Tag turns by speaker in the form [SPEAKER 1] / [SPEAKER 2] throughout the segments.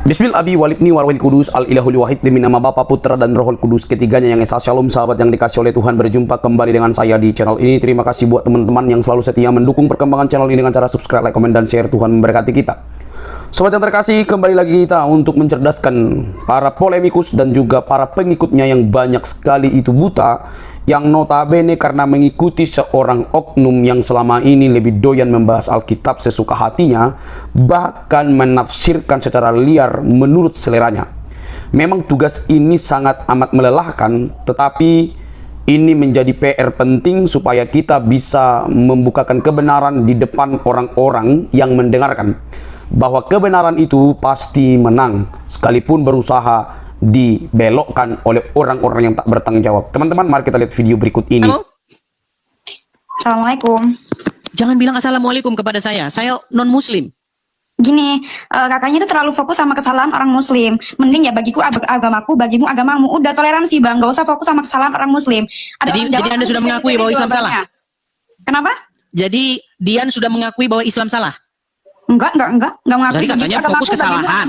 [SPEAKER 1] Bismillah abi walibni warwil kudus al ilahul wahid demi nama Bapa, Putra dan Rohul Kudus ketiganya yang esa. Shalom sahabat yang dikasih oleh Tuhan, berjumpa kembali dengan saya di channel ini. Terima kasih buat teman-teman yang selalu setia mendukung perkembangan channel ini dengan cara subscribe, like, komen, dan share. Tuhan memberkati kita. Sobat yang terkasih, kembali lagi kita untuk mencerdaskan para polemikus dan juga para pengikutnya yang banyak sekali itu buta, yang notabene karena mengikuti seorang oknum yang selama ini lebih doyan membahas Alkitab sesuka hatinya, bahkan menafsirkan secara liar menurut seleranya. Memang tugas ini sangat amat melelahkan, tetapi ini menjadi PR penting supaya kita bisa membukakan kebenaran di depan orang-orang yang mendengarkan, bahwa kebenaran itu pasti menang sekalipun berusaha dibelokkan oleh orang-orang yang tak bertanggung jawab. Teman-teman, mari kita lihat video berikut ini.
[SPEAKER 2] Halo?
[SPEAKER 3] Assalamualaikum.
[SPEAKER 2] Jangan bilang assalamualaikum kepada saya non muslim.
[SPEAKER 3] Gini, kakaknya itu terlalu fokus sama kesalahan orang muslim. Mending ya bagiku agamaku, bagimu agamamu. Udah toleransi bang, gak usah fokus sama kesalahan orang muslim.
[SPEAKER 2] Jadi Anda sudah mengakui bahwa Islam salah?
[SPEAKER 3] Kenapa?
[SPEAKER 2] Jadi Dian sudah mengakui bahwa Islam salah?
[SPEAKER 3] Enggak mengakui.
[SPEAKER 2] Jadi katanya
[SPEAKER 3] Agamaku,
[SPEAKER 2] fokus kesalahan.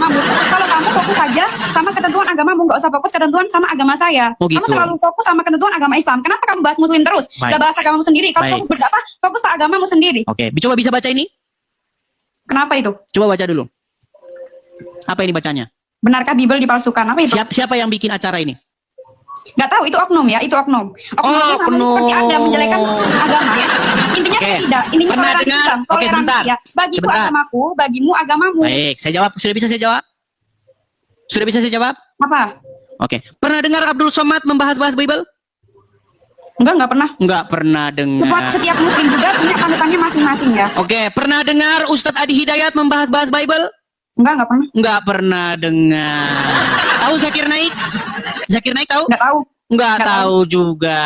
[SPEAKER 3] Kalau kamu fokus aja sama ketentuan agamamu, nggak usah fokus ketentuan sama agama saya.
[SPEAKER 2] Oh, gitu.
[SPEAKER 3] Kamu terlalu fokus sama ketentuan agama Islam. Kenapa kamu bahas muslim terus?
[SPEAKER 2] Baik.
[SPEAKER 3] Gak bahas agamamu sendiri. Kalau
[SPEAKER 2] Baik.
[SPEAKER 3] fokus berdakwah, fokus ke agamamu sendiri.
[SPEAKER 2] Oke, coba bisa baca ini?
[SPEAKER 3] Kenapa itu?
[SPEAKER 2] Coba baca dulu. Apa ini bacanya?
[SPEAKER 3] Benarkah Bible dipalsukan? Apa itu?
[SPEAKER 2] Siapa yang bikin acara ini?
[SPEAKER 3] Nggak tahu, itu oknum ya, itu oknum.
[SPEAKER 2] Oh, oknum.
[SPEAKER 3] Seperti Anda menjelekan agama. Intinya
[SPEAKER 2] Oke.
[SPEAKER 3] saya tidak. Intinya
[SPEAKER 2] Pernah
[SPEAKER 3] toleransi,
[SPEAKER 2] dengar?
[SPEAKER 3] Bang.
[SPEAKER 2] Oke,
[SPEAKER 3] Toleransi
[SPEAKER 2] sebentar.
[SPEAKER 3] ya. Bagiku
[SPEAKER 2] Sebentar.
[SPEAKER 3] agamaku, bagimu agamamu.
[SPEAKER 2] Baik, saya jawab. Sudah bisa saya jawab? Sudah bisa saya jawab?
[SPEAKER 3] Apa?
[SPEAKER 2] Oke. Pernah dengar Abdul Somad membahas-bahas Bible?
[SPEAKER 3] Nggak pernah.
[SPEAKER 2] Enggak pernah dengar.
[SPEAKER 3] Setiap muslim juga punya panutannya masing-masing ya.
[SPEAKER 2] Oke, pernah dengar Ustadz Adi Hidayat membahas-bahas Bible?
[SPEAKER 3] Nggak pernah.
[SPEAKER 2] Enggak pernah dengar. Tahu Zakir Naik? Zakir Naik tahu?
[SPEAKER 3] Nggak tahu.
[SPEAKER 2] Enggak
[SPEAKER 3] Nggak
[SPEAKER 2] tahu juga.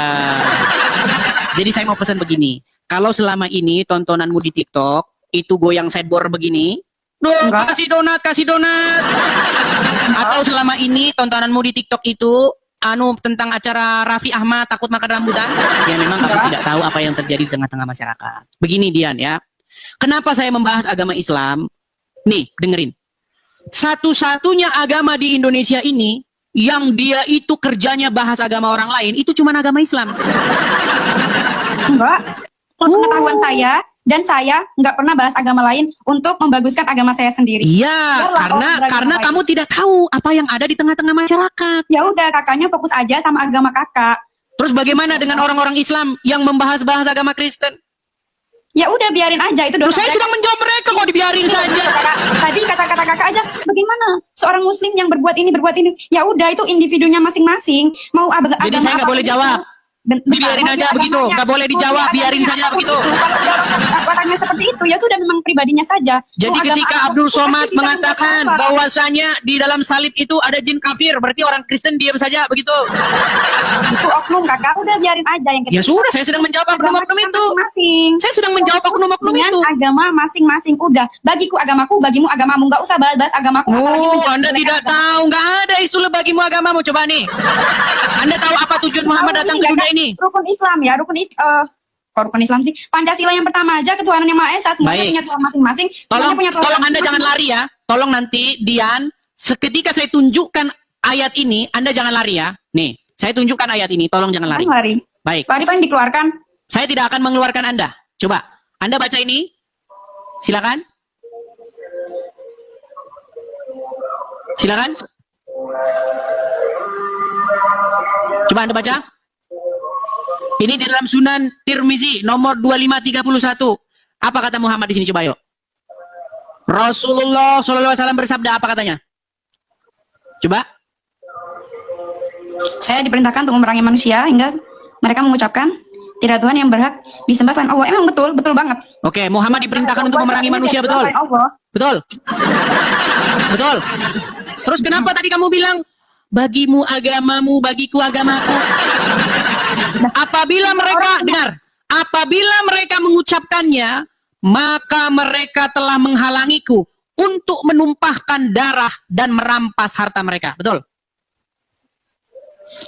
[SPEAKER 2] Jadi saya mau pesan begini. Kalau selama ini tontonanmu di TikTok itu goyang sideboard begini,
[SPEAKER 3] Enggak.
[SPEAKER 2] kasih donat. Atau selama ini tontonanmu di TikTok itu tentang acara Raffi Ahmad takut makan rambutan, ya memang kamu tidak tahu apa yang terjadi di tengah-tengah masyarakat. Begini Dian ya. Kenapa saya membahas agama Islam? Nih, dengerin. Satu-satunya agama di Indonesia ini yang dia itu kerjanya bahas agama orang lain, itu cuma agama Islam.
[SPEAKER 3] Enggak. Pengetahuan saya dan saya nggak pernah bahas agama lain untuk membaguskan agama saya sendiri.
[SPEAKER 2] Iya, karena kamu tidak tahu apa yang ada di tengah-tengah masyarakat.
[SPEAKER 3] Ya udah, kakaknya fokus aja sama agama kakak.
[SPEAKER 2] Terus bagaimana dengan orang-orang Islam yang membahas-bahas agama Kristen?
[SPEAKER 3] Ya udah, biarin aja itu.
[SPEAKER 2] Terus saya sedang menjawab mereka, kok dibiarin saja.
[SPEAKER 3] Tadi kata-kata kakak aja, bagaimana seorang muslim yang berbuat ini. Ya udah, itu individunya masing-masing. Mau
[SPEAKER 2] Jadi saya nggak boleh jawab. Dibiarin aja begitu, nggak boleh dijawab, biarin saja begitu.
[SPEAKER 3] Kalau orangnya seperti itu, ya sudah, memang pribadinya saja.
[SPEAKER 2] Jadi ketika Abdul Somad mengatakan bahwasanya di dalam salib itu ada jin kafir, berarti orang Kristen diam saja begitu.
[SPEAKER 3] Itu oknum kakak, udah biarin aja yang
[SPEAKER 2] Ya sudah, saya sedang menjawab oknum-oknum itu. Saya sedang menjawab oknum-oknum itu.
[SPEAKER 3] Agama masing-masing, udah. Bagiku agamaku, bagimu agamamu. Nggak usah bahas-bahas agamaku.
[SPEAKER 2] Oh, Anda tidak tahu, nggak ada istilah bagimu agamamu. Coba nih, Anda tahu apa tujuan Muhammad datang ke dunia ini?
[SPEAKER 3] Rukun Islam ya, rukun Islam sih. Pancasila yang pertama aja, ketuhanan yang Maha Esa, semuanya punya Tuhan masing-masing.
[SPEAKER 2] Tolong Anda jangan lari ya. Tolong nanti Dian, seketika saya tunjukkan ayat ini, Anda jangan lari ya. Nih, saya tunjukkan ayat ini, tolong jangan lari.
[SPEAKER 3] Lari.
[SPEAKER 2] Baik.
[SPEAKER 3] Lari paling dikeluarkan.
[SPEAKER 2] Saya tidak akan mengeluarkan Anda. Coba, Anda baca ini. Silakan. Silakan. Coba Anda baca. Ini di dalam Sunan Tirmizi nomor 2531. Apa kata Muhammad di sini, coba yuk. Rasulullah SAW bersabda, apa katanya? Coba.
[SPEAKER 3] Saya diperintahkan untuk memerangi manusia hingga mereka mengucapkan tidak Tuhan yang berhak disembah selain Allah. Emang betul banget.
[SPEAKER 2] Oke, Muhammad diperintahkan untuk memerangi manusia, betul? Betul. Betul. Terus kenapa tadi kamu bilang bagimu agamamu, bagiku agamaku? Apabila mereka mengucapkannya, maka mereka telah menghalangiku untuk menumpahkan darah dan merampas harta mereka. Betul?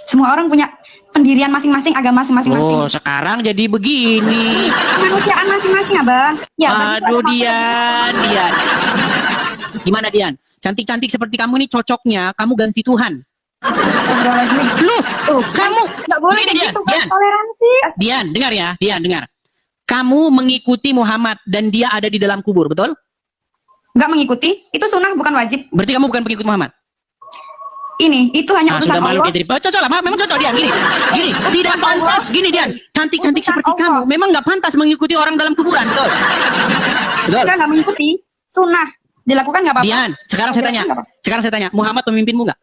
[SPEAKER 3] Semua orang punya pendirian masing-masing, agama masing-masing.
[SPEAKER 2] Oh, sekarang jadi begini.
[SPEAKER 3] Kemanusiaan masing-masing, Abang. Ya,
[SPEAKER 2] aduh, Dian. Gimana, Dian? Cantik-cantik seperti kamu ini cocoknya kamu ganti Tuhan.
[SPEAKER 3] Astagfirullahaladzim.
[SPEAKER 2] Loh, kamu
[SPEAKER 3] Nggak boleh
[SPEAKER 2] Gini,
[SPEAKER 3] kayak
[SPEAKER 2] Dian,
[SPEAKER 3] gitu,
[SPEAKER 2] Dian.
[SPEAKER 3] guys. Toleransi.
[SPEAKER 2] Dian, dengar ya, Dian, dengar. Kamu mengikuti Muhammad dan dia ada di dalam kubur, betul?
[SPEAKER 3] Nggak mengikuti, itu sunnah bukan wajib.
[SPEAKER 2] Berarti kamu bukan pengikut Muhammad.
[SPEAKER 3] Itu hanya utusan
[SPEAKER 2] Sudah malu
[SPEAKER 3] Allah.
[SPEAKER 2] kayak jadi. Cocok lah, memang cocok Dian. Gini, tidak pantas. Gini Dian, cantik-cantik
[SPEAKER 3] Utusan
[SPEAKER 2] seperti
[SPEAKER 3] Allah.
[SPEAKER 2] kamu, memang nggak pantas mengikuti orang dalam kuburan, betul? Betul.
[SPEAKER 3] Kita nggak mengikuti, sunnah. Dilakukan nggak apa-apa.
[SPEAKER 2] Dian, sekarang saya tanya, Muhammad pemimpinmu nggak?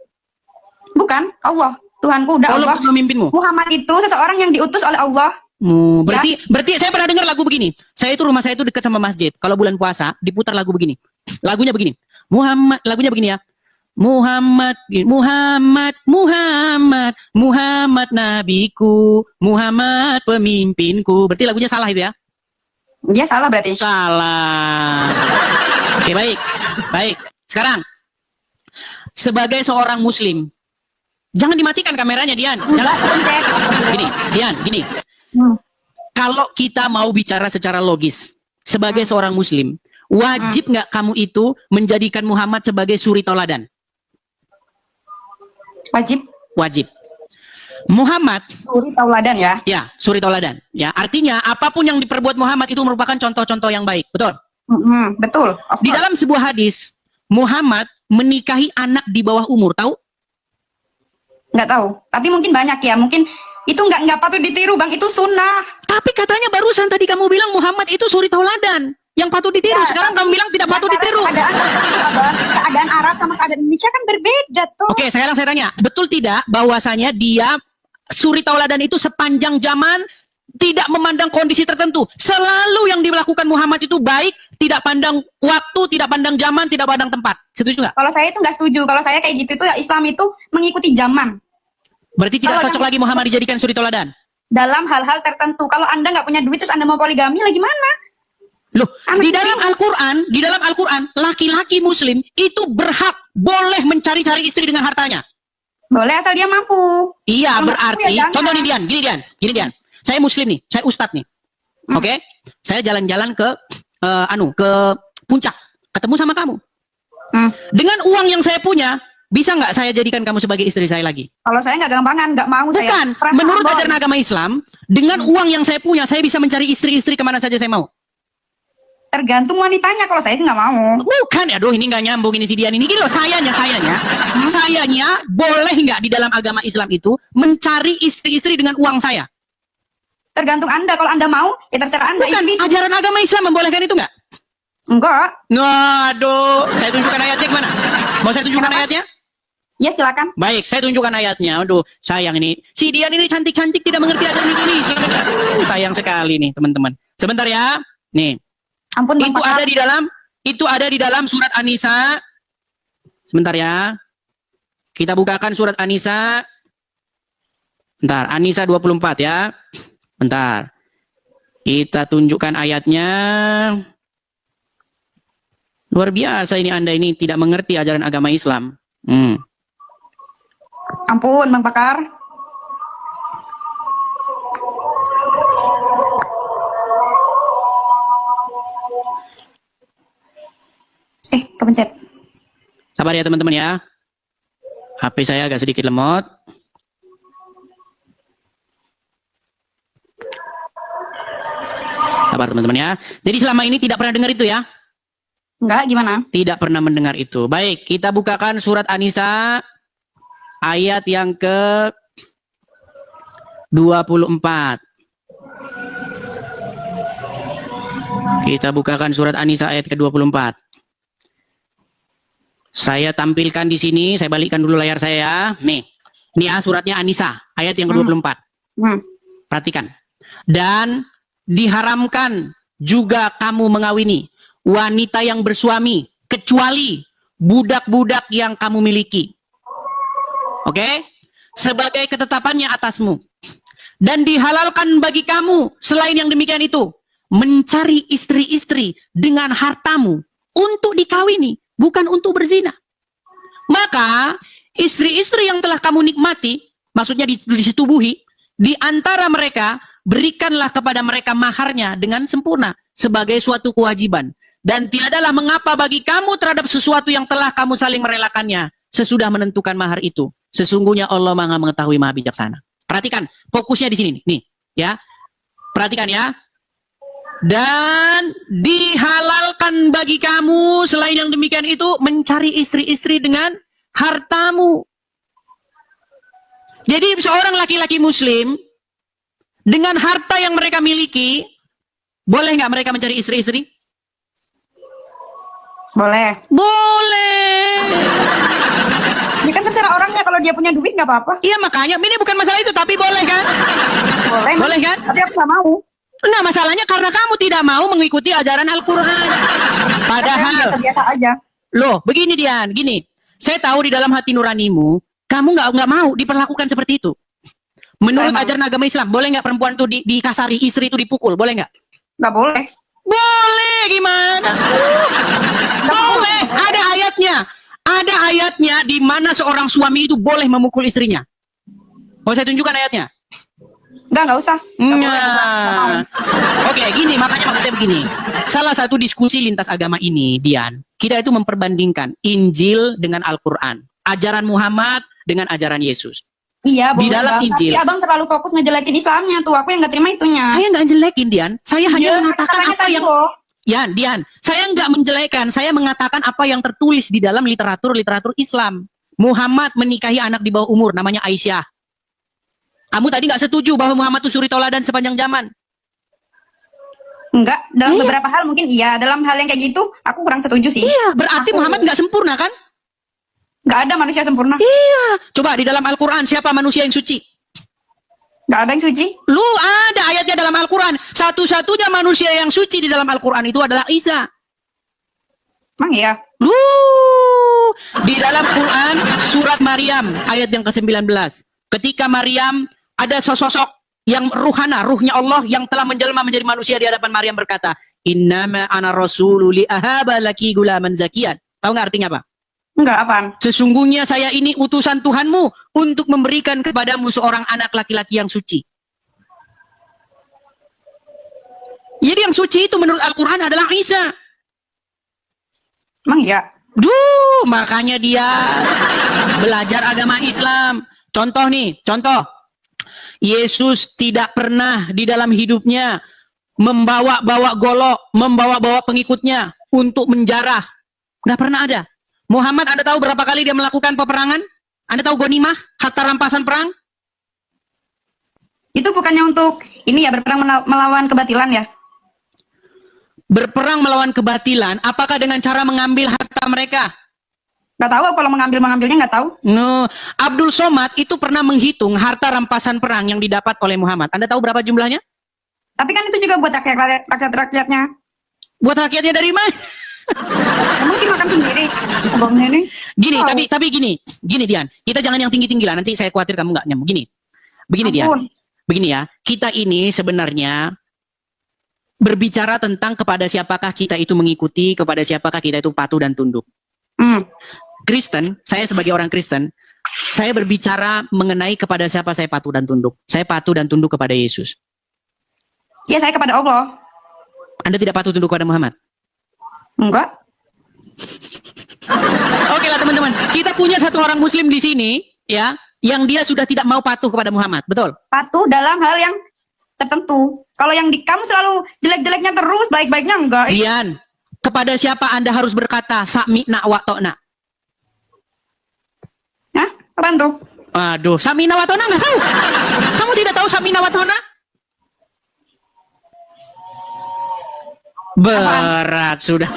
[SPEAKER 3] Bukan, Allah. Tuhanku udah
[SPEAKER 2] Allah
[SPEAKER 3] Allah.
[SPEAKER 2] pemimpinmu.
[SPEAKER 3] Muhammad itu seseorang yang diutus oleh Allah.
[SPEAKER 2] Berarti saya pernah dengar lagu begini. Rumah saya itu dekat sama masjid. Kalau bulan puasa diputar lagu begini. Lagunya begini. Lagunya begini ya. Muhammad nabiku, Muhammad pemimpinku. Berarti lagunya salah itu ya?
[SPEAKER 3] Dia salah berarti.
[SPEAKER 2] Salah. Oke, baik. Sekarang sebagai seorang muslim, jangan dimatikan kameranya, Dian. Jangan. Gini. Kalau kita mau bicara secara logis, sebagai seorang muslim, wajib nggak kamu itu menjadikan Muhammad sebagai suri tauladan?
[SPEAKER 3] Wajib.
[SPEAKER 2] Muhammad,
[SPEAKER 3] Suri tauladan ya.
[SPEAKER 2] ya, suri tauladan. Ya, artinya apapun yang diperbuat Muhammad itu merupakan contoh-contoh yang baik, betul?
[SPEAKER 3] Betul. Of
[SPEAKER 2] Di
[SPEAKER 3] course.
[SPEAKER 2] dalam sebuah hadis, Muhammad menikahi anak di bawah umur, tahu?
[SPEAKER 3] Nggak tahu. Tapi mungkin banyak ya. Mungkin itu nggak patut ditiru, Bang. Itu sunnah.
[SPEAKER 2] Tapi katanya barusan tadi kamu bilang Muhammad itu suri tauladan yang patut ditiru.
[SPEAKER 3] Ya,
[SPEAKER 2] Sekarang kamu bilang tidak patut
[SPEAKER 3] Karena
[SPEAKER 2] ditiru.
[SPEAKER 3] keadaan Arab sama keadaan Indonesia kan berbeda tuh.
[SPEAKER 2] Oke, sekarang saya tanya, betul tidak bahwasanya dia suri tauladan itu sepanjang zaman tidak memandang kondisi tertentu. Selalu yang dilakukan Muhammad itu baik, tidak pandang waktu, tidak pandang zaman, tidak pandang tempat. Setuju nggak?
[SPEAKER 3] Kalau saya itu nggak setuju. Kalau saya kayak gitu ya Islam itu mengikuti zaman
[SPEAKER 2] Berarti tidak
[SPEAKER 3] Kalau
[SPEAKER 2] cocok
[SPEAKER 3] yang-
[SPEAKER 2] lagi Muhammad dijadikan suri tauladan.
[SPEAKER 3] dalam hal-hal tertentu. Kalau Anda nggak punya duit terus Anda mau poligami, lah gimana?
[SPEAKER 2] Loh,
[SPEAKER 3] Anak
[SPEAKER 2] di
[SPEAKER 3] itu
[SPEAKER 2] dalam Al-Quran, laki-laki muslim itu berhak boleh mencari-cari istri dengan hartanya.
[SPEAKER 3] Boleh asal dia mampu.
[SPEAKER 2] Iya,
[SPEAKER 3] Kalau
[SPEAKER 2] berarti,
[SPEAKER 3] mampu ya jangan.
[SPEAKER 2] contoh nih gini Dian. Saya muslim nih, saya ustadz nih. Oke? Saya jalan-jalan ke ke puncak, ketemu sama kamu. Dengan uang yang saya punya, bisa nggak saya jadikan kamu sebagai istri saya lagi?
[SPEAKER 3] Kalau saya nggak gampangan, nggak mau saya.
[SPEAKER 2] Bukan.
[SPEAKER 3] Perasaan
[SPEAKER 2] Menurut
[SPEAKER 3] bohong.
[SPEAKER 2] ajaran agama Islam, dengan uang yang saya punya, saya bisa mencari istri-istri kemana saja saya mau.
[SPEAKER 3] Tergantung wanitanya. Kalau saya sih nggak mau.
[SPEAKER 2] Bukan, aduh ini nggak nyambung ini si Dian ini. Gini loh, sayanya boleh nggak di dalam agama Islam itu mencari istri-istri dengan uang saya?
[SPEAKER 3] Tergantung Anda. Kalau Anda mau, ya terserah Anda.
[SPEAKER 2] Bukan,
[SPEAKER 3] Itu
[SPEAKER 2] ajaran agama Islam membolehkan itu nggak?
[SPEAKER 3] enggak.
[SPEAKER 2] Waduh, saya tunjukkan ayatnya kemana? Mau saya tunjukkan
[SPEAKER 3] Kenapa?
[SPEAKER 2] ayatnya?
[SPEAKER 3] Ya silakan.
[SPEAKER 2] Baik, saya tunjukkan ayatnya. Aduh, sayang ini. Si Dian ini cantik-cantik tidak mengerti ajaran Indonesia. Aduh, sayang sekali nih, teman-teman. Sebentar ya. Nih,
[SPEAKER 3] Ampun Bang
[SPEAKER 2] itu
[SPEAKER 3] Pakar.
[SPEAKER 2] ada di dalam surat An-Nisa. Sebentar ya. Kita bukakan surat An-Nisa. Bentar, An-Nisa 24 ya. Bentar. Kita tunjukkan ayatnya. Luar biasa ini Anda ini tidak mengerti ajaran agama Islam.
[SPEAKER 3] Ampun Bang Pakar. Kepencet.
[SPEAKER 2] Sabar ya teman-teman ya. HP saya agak sedikit lemot. Sabar teman-teman ya. Jadi selama ini tidak pernah dengar itu ya?
[SPEAKER 3] Enggak, gimana?
[SPEAKER 2] Tidak pernah mendengar itu. Baik, kita bukakan surat An-Nisa ayat yang ke 24. Kita bukakan surat An-Nisa ayat ke 24. Saya tampilkan di sini, saya balikkan dulu layar saya ya. Nih. Ini ya suratnya An-Nisa ayat yang ke-24. Perhatikan. Dan diharamkan juga kamu mengawini wanita yang bersuami kecuali budak-budak yang kamu miliki. Oke? Sebagai ketetapannya atasmu. Dan dihalalkan bagi kamu selain yang demikian itu mencari istri-istri dengan hartamu untuk dikawini, bukan untuk berzina. Maka istri-istri yang telah kamu nikmati, maksudnya disetubuhi, di antara mereka berikanlah kepada mereka maharnya dengan sempurna sebagai suatu kewajiban. Dan tiadalah mengapa bagi kamu terhadap sesuatu yang telah kamu saling merelakannya sesudah menentukan mahar itu. Sesungguhnya Allah Maha mengetahui, Maha bijaksana. Perhatikan, fokusnya di sini nih, ya. Perhatikan ya. Dan dihalalkan bagi kamu selain yang demikian itu mencari istri-istri dengan hartamu. Jadi seorang laki-laki muslim dengan harta yang mereka miliki, boleh nggak mereka mencari istri-istri?
[SPEAKER 3] Boleh.
[SPEAKER 2] Boleh.
[SPEAKER 3] Ini kan terserah orangnya, kalau dia punya duit nggak apa-apa.
[SPEAKER 2] Iya makanya ini bukan masalah itu, tapi boleh kan?
[SPEAKER 3] Boleh.
[SPEAKER 2] Boleh kan?
[SPEAKER 3] Tapi aku nggak mau.
[SPEAKER 2] Nah masalahnya karena kamu tidak mau mengikuti ajaran Al-Quran. Padahal,
[SPEAKER 3] Biasa aja.
[SPEAKER 2] loh begini Dian, gini. Saya tahu di dalam hati nuranimu, kamu nggak mau diperlakukan seperti itu. Menurut ajaran agama Islam, boleh nggak perempuan itu dikasari, istri itu dipukul, boleh nggak?
[SPEAKER 3] Nggak boleh.
[SPEAKER 2] Boleh, gimana? Boleh, ada ayatnya. Ada ayatnya di mana seorang suami itu boleh memukul istrinya. Mau saya tunjukkan ayatnya?
[SPEAKER 3] Nggak usah.
[SPEAKER 2] Nah. Oke, gini, makanya maksudnya begini. Salah satu diskusi lintas agama ini, Dian, kita itu memperbandingkan Injil dengan Al-Quran. Ajaran Muhammad dengan ajaran Yesus.
[SPEAKER 3] Iya,
[SPEAKER 2] Di dalam
[SPEAKER 3] banget.
[SPEAKER 2] Injil.
[SPEAKER 3] Tapi abang terlalu fokus ngejelekin Islamnya tuh. Aku yang nggak terima itunya.
[SPEAKER 2] Saya nggak jelekin, Dian. Saya hanya mengatakan
[SPEAKER 3] katanya
[SPEAKER 2] apa
[SPEAKER 3] tadi
[SPEAKER 2] yang...
[SPEAKER 3] loh.
[SPEAKER 2] Dian, saya nggak menjelekan, saya mengatakan apa yang tertulis di dalam literatur Islam. Muhammad menikahi anak di bawah umur, namanya Aisyah. Kamu tadi nggak setuju bahwa Muhammad itu suri tauladan sepanjang zaman?
[SPEAKER 3] Enggak, dalam beberapa hal mungkin iya. Dalam hal yang kayak gitu, aku kurang setuju sih.
[SPEAKER 2] Iya, berarti Muhammad nggak sempurna kan?
[SPEAKER 3] Nggak ada manusia sempurna.
[SPEAKER 2] Iya. Coba di dalam Al-Quran, siapa manusia yang suci?
[SPEAKER 3] Nggak ada yang suci.
[SPEAKER 2] Lu ada ayatnya dalam Al-Quran. Satu-satunya manusia yang suci di dalam Al-Quran itu adalah Isa.
[SPEAKER 3] Emang iya?
[SPEAKER 2] Lu di dalam Quran surat Maryam ayat yang ke-19. Ketika Maryam ada sosok yang ruhana, ruhnya Allah yang telah menjelma menjadi manusia di hadapan Maryam berkata, "Innama ana rasulu li ahaba laki gulaman zakiyan." Tahu nggak artinya apa?
[SPEAKER 3] Enggak, apaan?
[SPEAKER 2] Sesungguhnya saya ini utusan Tuhanmu untuk memberikan kepadamu seorang anak laki-laki yang suci. Jadi yang suci itu menurut Al-Quran adalah Isa.
[SPEAKER 3] Emang iya?
[SPEAKER 2] Duh, makanya dia belajar agama Islam. Contoh nih, contoh. Yesus tidak pernah di dalam hidupnya membawa-bawa golok, membawa-bawa pengikutnya untuk menjarah. Nggak pernah ada. Muhammad, Anda tahu berapa kali dia melakukan peperangan? Anda tahu ghanimah, harta rampasan perang?
[SPEAKER 3] Itu bukannya untuk ini ya, berperang melawan kebatilan ya?
[SPEAKER 2] Berperang melawan kebatilan, apakah dengan cara mengambil harta mereka?
[SPEAKER 3] Nggak tahu, kalau mengambilnya nggak tahu.
[SPEAKER 2] No, Abdul Somad itu pernah menghitung harta rampasan perang yang didapat oleh Muhammad. Anda tahu berapa jumlahnya?
[SPEAKER 3] Tapi kan itu juga buat rakyat-rakyatnya.
[SPEAKER 2] Buat rakyatnya dari mana?
[SPEAKER 3] Emang dimakan sendiri? Abangnya nih.
[SPEAKER 2] Gini,
[SPEAKER 3] Tahu.
[SPEAKER 2] tapi gini Dian, kita jangan yang tinggi-tinggi lah, nanti saya khawatir kamu nggak nyambung. Begini Dian,
[SPEAKER 3] Ampun.
[SPEAKER 2] begini ya, kita ini sebenarnya berbicara tentang kepada siapakah kita itu mengikuti, kepada siapakah kita itu patuh dan tunduk. Kristen, saya sebagai orang Kristen, saya berbicara mengenai kepada siapa saya patuh dan tunduk. Saya patuh dan tunduk kepada Yesus.
[SPEAKER 3] Ya, saya kepada Allah.
[SPEAKER 2] Anda tidak patuh tunduk kepada Muhammad?
[SPEAKER 3] Enggak.
[SPEAKER 2] Oke lah teman-teman, kita punya satu orang Muslim di sini, ya, yang dia sudah tidak mau patuh kepada Muhammad, betul?
[SPEAKER 3] Patuh dalam hal yang tertentu. Kalau yang di kamu selalu jelek-jeleknya terus, baik-baiknya enggak.
[SPEAKER 2] Dian, kepada siapa Anda harus berkata sami'na wa ta'na?
[SPEAKER 3] Hah? Apaan tuh?
[SPEAKER 2] Aduh, sami'na wa ta'na nggak tahu? Kamu tidak tahu sami'na wa ta'na? Berat sudah.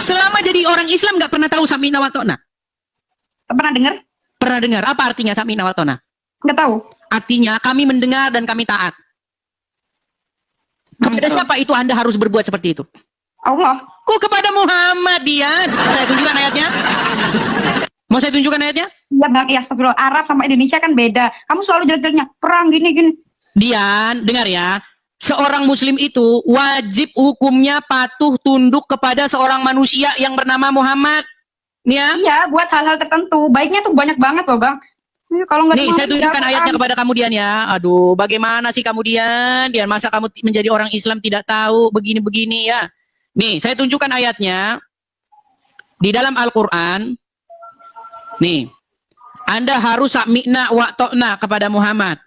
[SPEAKER 2] Selama jadi orang Islam nggak pernah tahu sami'na wa ta'na?
[SPEAKER 3] Pernah dengar?
[SPEAKER 2] Pernah dengar apa artinya sami'na wa ta'na?
[SPEAKER 3] Nggak tahu.
[SPEAKER 2] Artinya kami mendengar dan kami taat. Kepada siapa itu Anda harus berbuat seperti itu?
[SPEAKER 3] Allah.
[SPEAKER 2] Kok kepada Muhammad, Dian? Saya tunjukkan ayatnya. Mau saya tunjukkan ayatnya?
[SPEAKER 3] Iya bang, ya astagfirullah. Arab sama Indonesia kan beda. Kamu selalu jelek-jeleknya perang gini-gini.
[SPEAKER 2] Dian, dengar ya. Seorang muslim itu wajib hukumnya patuh tunduk kepada seorang manusia yang bernama Muhammad. Nih ya.
[SPEAKER 3] Iya, buat hal-hal tertentu. Baiknya tuh banyak banget loh bang. Kalau nggak
[SPEAKER 2] Nih,
[SPEAKER 3] mau,
[SPEAKER 2] saya tunjukkan
[SPEAKER 3] tidak
[SPEAKER 2] ayatnya
[SPEAKER 3] akan.
[SPEAKER 2] kepada kamu Dian ya. Aduh, bagaimana sih kamu Dian? Dian, masa kamu menjadi orang Islam tidak tahu begini-begini ya? Nih, saya tunjukkan ayatnya. Di dalam Al-Quran. Nih. Anda harus sami'na wa ta'na kepada Muhammad.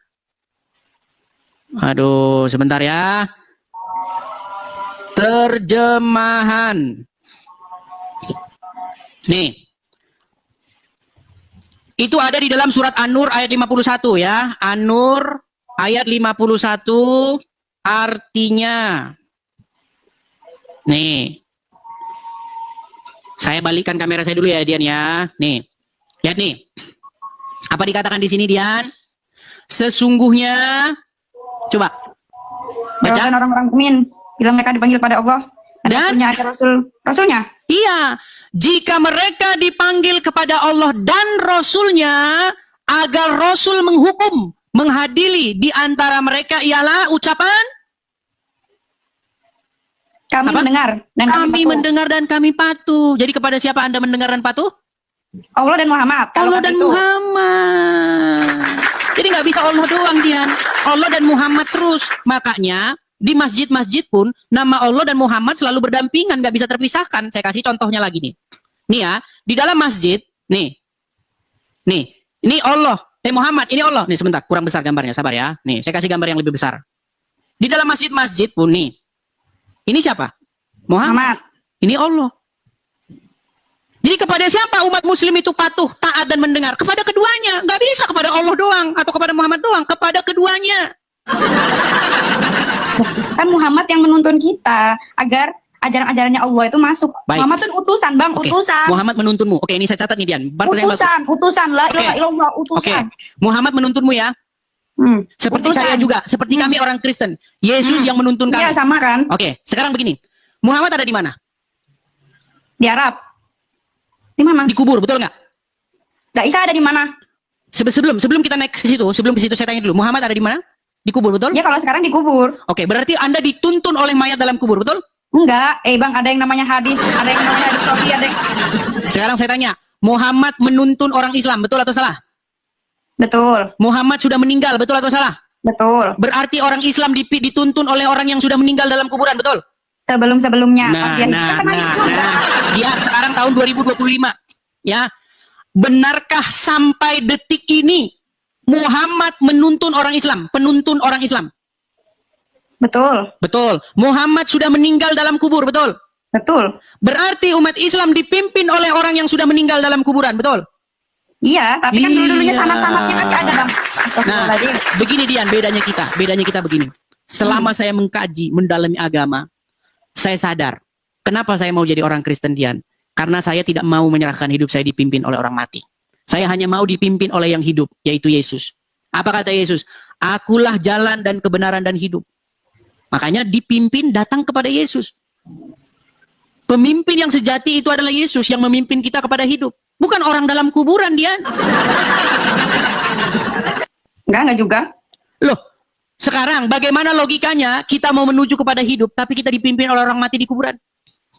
[SPEAKER 2] Aduh, sebentar ya. Terjemahan. Nih. Itu ada di dalam surat An-Nur ayat 51 ya. An-Nur ayat 51 artinya. Nih. Saya balikkan kamera saya dulu ya, Dian ya. Nih. Lihat nih. Apa dikatakan di sini, Dian? Sesungguhnya coba baca.
[SPEAKER 3] Dan orang-orang mukmin bila mereka dipanggil pada Allah dan ada rasulnya.
[SPEAKER 2] Iya, jika mereka dipanggil kepada Allah dan Rasulnya, agar Rasul menghukum, menghadili di antara mereka ialah ucapan
[SPEAKER 3] Kami
[SPEAKER 2] apa?
[SPEAKER 3] mendengar dan
[SPEAKER 2] Kami
[SPEAKER 3] patuh.
[SPEAKER 2] mendengar dan kami patuh. Jadi kepada siapa Anda mendengar dan patuh?
[SPEAKER 3] Allah dan Muhammad. Kalau
[SPEAKER 2] Allah dan
[SPEAKER 3] itu.
[SPEAKER 2] Muhammad. Jadi nggak bisa Allah doang, Dian. Allah dan Muhammad terus. Makanya di masjid-masjid pun nama Allah dan Muhammad selalu berdampingan, nggak bisa terpisahkan. Saya kasih contohnya lagi nih. Nih ya, di dalam masjid, nih, ini Allah, Muhammad, ini Allah. Nih sebentar, kurang besar gambarnya, sabar ya. Nih, saya kasih gambar yang lebih besar. Di dalam masjid-masjid pun nih, ini siapa? Muhammad. Ini Allah. Jadi kepada siapa umat muslim itu patuh, taat dan mendengar? Kepada keduanya. Nggak bisa kepada Allah doang atau kepada Muhammad doang, kepada keduanya.
[SPEAKER 3] Kan Muhammad yang menuntun kita agar ajaran-ajarannya Allah itu masuk.
[SPEAKER 2] Baik.
[SPEAKER 3] Muhammad itu utusan, Bang,
[SPEAKER 2] Oke,
[SPEAKER 3] utusan.
[SPEAKER 2] Muhammad menuntunmu. Oke, ini saya catat nih, Dian.
[SPEAKER 3] Utusan, la ilaha illallah,
[SPEAKER 2] Oke,
[SPEAKER 3] utusan.
[SPEAKER 2] Muhammad menuntunmu ya. Seperti
[SPEAKER 3] Utusan.
[SPEAKER 2] saya juga, seperti kami orang Kristen. Yesus yang menuntun kami.
[SPEAKER 3] Iya, sama kan?
[SPEAKER 2] Oke, sekarang begini. Muhammad ada di mana?
[SPEAKER 3] Di Arab. Di mana?
[SPEAKER 2] Dikubur, betul nggak?
[SPEAKER 3] Nggak Isa ada di mana?
[SPEAKER 2] Sebelum kita naik ke situ, sebelum ke situ saya tanya dulu. Muhammad ada di mana? Dikubur, betul?
[SPEAKER 3] Ya kalau sekarang dikubur.
[SPEAKER 2] Oke, berarti Anda dituntun oleh mayat dalam kubur, betul?
[SPEAKER 3] Enggak, Bang, ada yang namanya hadis, ada yang namanya hadis Sofi, ada yang...
[SPEAKER 2] Sekarang saya tanya, Muhammad menuntun orang Islam, betul atau salah?
[SPEAKER 3] Betul,
[SPEAKER 2] Muhammad sudah meninggal, betul atau salah?
[SPEAKER 3] betul.
[SPEAKER 2] Berarti orang Islam dituntun oleh orang yang sudah meninggal dalam kuburan, betul?
[SPEAKER 3] Sebelum-sebelumnya.
[SPEAKER 2] Nah,
[SPEAKER 3] Bagian kita kan ada juga.
[SPEAKER 2] Dia sekarang tahun 2025. Ya. Benarkah sampai detik ini Muhammad menuntun orang Islam, penuntun orang Islam?
[SPEAKER 3] Betul,
[SPEAKER 2] Betul. Muhammad sudah meninggal dalam kubur, betul?
[SPEAKER 3] betul.
[SPEAKER 2] Berarti umat Islam dipimpin oleh orang yang sudah meninggal dalam kuburan, betul?
[SPEAKER 3] Iya, tapi kan dulu-dulunya
[SPEAKER 2] Iya.
[SPEAKER 3] sanad-sanadnya masih ada, Bang.
[SPEAKER 2] Nah,
[SPEAKER 3] Astagfirullahaladzim.
[SPEAKER 2] begini Dian, bedanya kita begini. Selama saya mengkaji, mendalami agama, saya sadar, kenapa saya mau jadi orang Kristen, Dian? Karena saya tidak mau menyerahkan hidup saya dipimpin oleh orang mati. Saya hanya mau dipimpin oleh yang hidup, yaitu Yesus. Apa kata Yesus? Akulah jalan dan kebenaran dan hidup. Makanya dipimpin datang kepada Yesus. Pemimpin yang sejati itu adalah Yesus yang memimpin kita kepada hidup. Bukan orang dalam kuburan, Dian.
[SPEAKER 3] Enggak juga.
[SPEAKER 2] Loh, sekarang bagaimana logikanya kita mau menuju kepada hidup tapi kita dipimpin oleh orang mati di kuburan?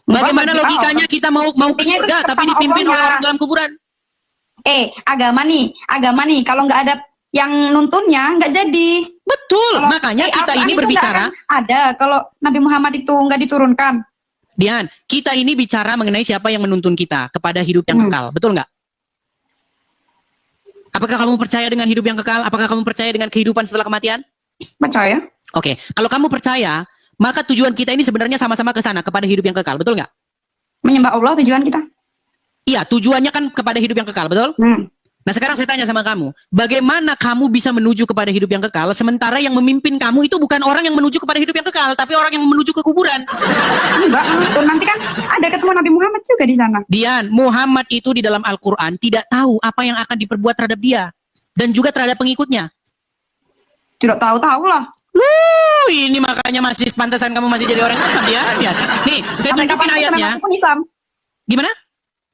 [SPEAKER 2] Bagaimana
[SPEAKER 3] Enggak,
[SPEAKER 2] logikanya kita mau ke
[SPEAKER 3] Intinya itu
[SPEAKER 2] surga
[SPEAKER 3] tetap
[SPEAKER 2] tapi
[SPEAKER 3] sama
[SPEAKER 2] dipimpin oleh
[SPEAKER 3] Allahnya.
[SPEAKER 2] orang dalam kuburan?
[SPEAKER 3] Agama nih, kalau nggak ada yang nuntunnya, nggak jadi.
[SPEAKER 2] Betul,
[SPEAKER 3] Kalau
[SPEAKER 2] makanya kita
[SPEAKER 3] Al-Quran
[SPEAKER 2] ini
[SPEAKER 3] itu
[SPEAKER 2] berbicara,
[SPEAKER 3] nggak akan ada kalau Nabi Muhammad itu nggak diturunkan.
[SPEAKER 2] Dian, kita ini bicara mengenai siapa yang menuntun kita kepada hidup yang kekal, betul nggak? Apakah kamu percaya dengan hidup yang kekal? Apakah kamu percaya dengan kehidupan setelah kematian?
[SPEAKER 3] Percaya?
[SPEAKER 2] Oke, kalau kamu percaya, maka tujuan kita ini sebenarnya sama-sama ke sana, kepada hidup yang kekal, betul nggak?
[SPEAKER 3] Menyembah Allah tujuan kita.
[SPEAKER 2] Iya, tujuannya kan kepada hidup yang kekal, betul? Nah sekarang saya tanya sama kamu, bagaimana kamu bisa menuju kepada hidup yang kekal, sementara yang memimpin kamu itu bukan orang yang menuju kepada hidup yang kekal, tapi orang yang menuju ke kuburan.
[SPEAKER 3] Enggak, nanti kan ada ketemu Nabi Muhammad juga di sana.
[SPEAKER 2] Dian, Muhammad itu di dalam Al-Quran tidak tahu apa yang akan diperbuat terhadap dia, dan juga terhadap pengikutnya.
[SPEAKER 3] Tidak tahu-tahu lah.
[SPEAKER 2] Ini makanya masih pantasan kamu masih jadi orang Islam, ya. Nih, saya
[SPEAKER 3] Sampai
[SPEAKER 2] tunjukin
[SPEAKER 3] kapan
[SPEAKER 2] ayatnya.
[SPEAKER 3] Sampai mati pun Islam.
[SPEAKER 2] Gimana?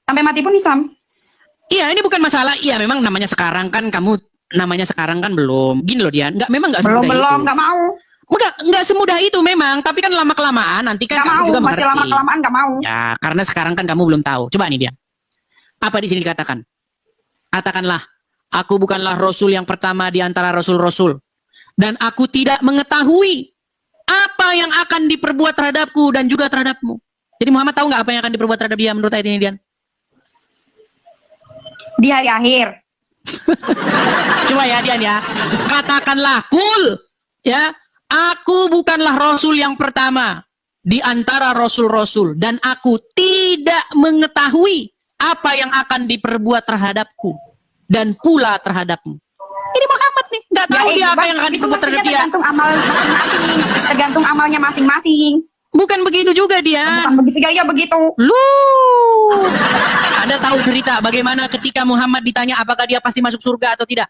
[SPEAKER 3] Sampai mati pun Islam.
[SPEAKER 2] Iya, ini bukan masalah. Iya, memang namanya sekarang kan belum. Gini loh, Dian. Memang nggak semudah
[SPEAKER 3] Belum,
[SPEAKER 2] itu.
[SPEAKER 3] nggak mau.
[SPEAKER 2] Nggak semudah itu memang. Tapi kan lama-kelamaan nanti kan
[SPEAKER 3] Nggak
[SPEAKER 2] kamu
[SPEAKER 3] mau,
[SPEAKER 2] juga
[SPEAKER 3] masih
[SPEAKER 2] mengerti.
[SPEAKER 3] lama-kelamaan nggak mau.
[SPEAKER 2] Ya, karena sekarang kan kamu belum tahu. Coba nih, Dian. Apa di sini dikatakan? Katakanlah, aku bukanlah Rasul yang pertama di antara Rasul-Rasul. Dan aku tidak mengetahui apa yang akan diperbuat terhadapku dan juga terhadapmu. Jadi Muhammad tahu nggak apa yang akan diperbuat terhadap dia menurut ayat ini, Dian?
[SPEAKER 3] Di hari akhir.
[SPEAKER 2] Coba ya, Dian ya. Katakanlah, kul, ya, aku bukanlah rasul yang pertama di antara rasul-rasul, dan aku tidak mengetahui apa yang akan diperbuat terhadapku dan pula terhadapmu. Ini Muhammad nih, nggak tahu dia apa yang akan diperbuat terhadap dia.
[SPEAKER 3] Tergantung amal masing-masing, tergantung amalnya masing-masing.
[SPEAKER 2] Bukan begitu juga, Dian.
[SPEAKER 3] Bukan begitu ya, begitu.
[SPEAKER 2] Lu, Anda tahu cerita bagaimana ketika Muhammad ditanya apakah dia pasti masuk surga atau tidak?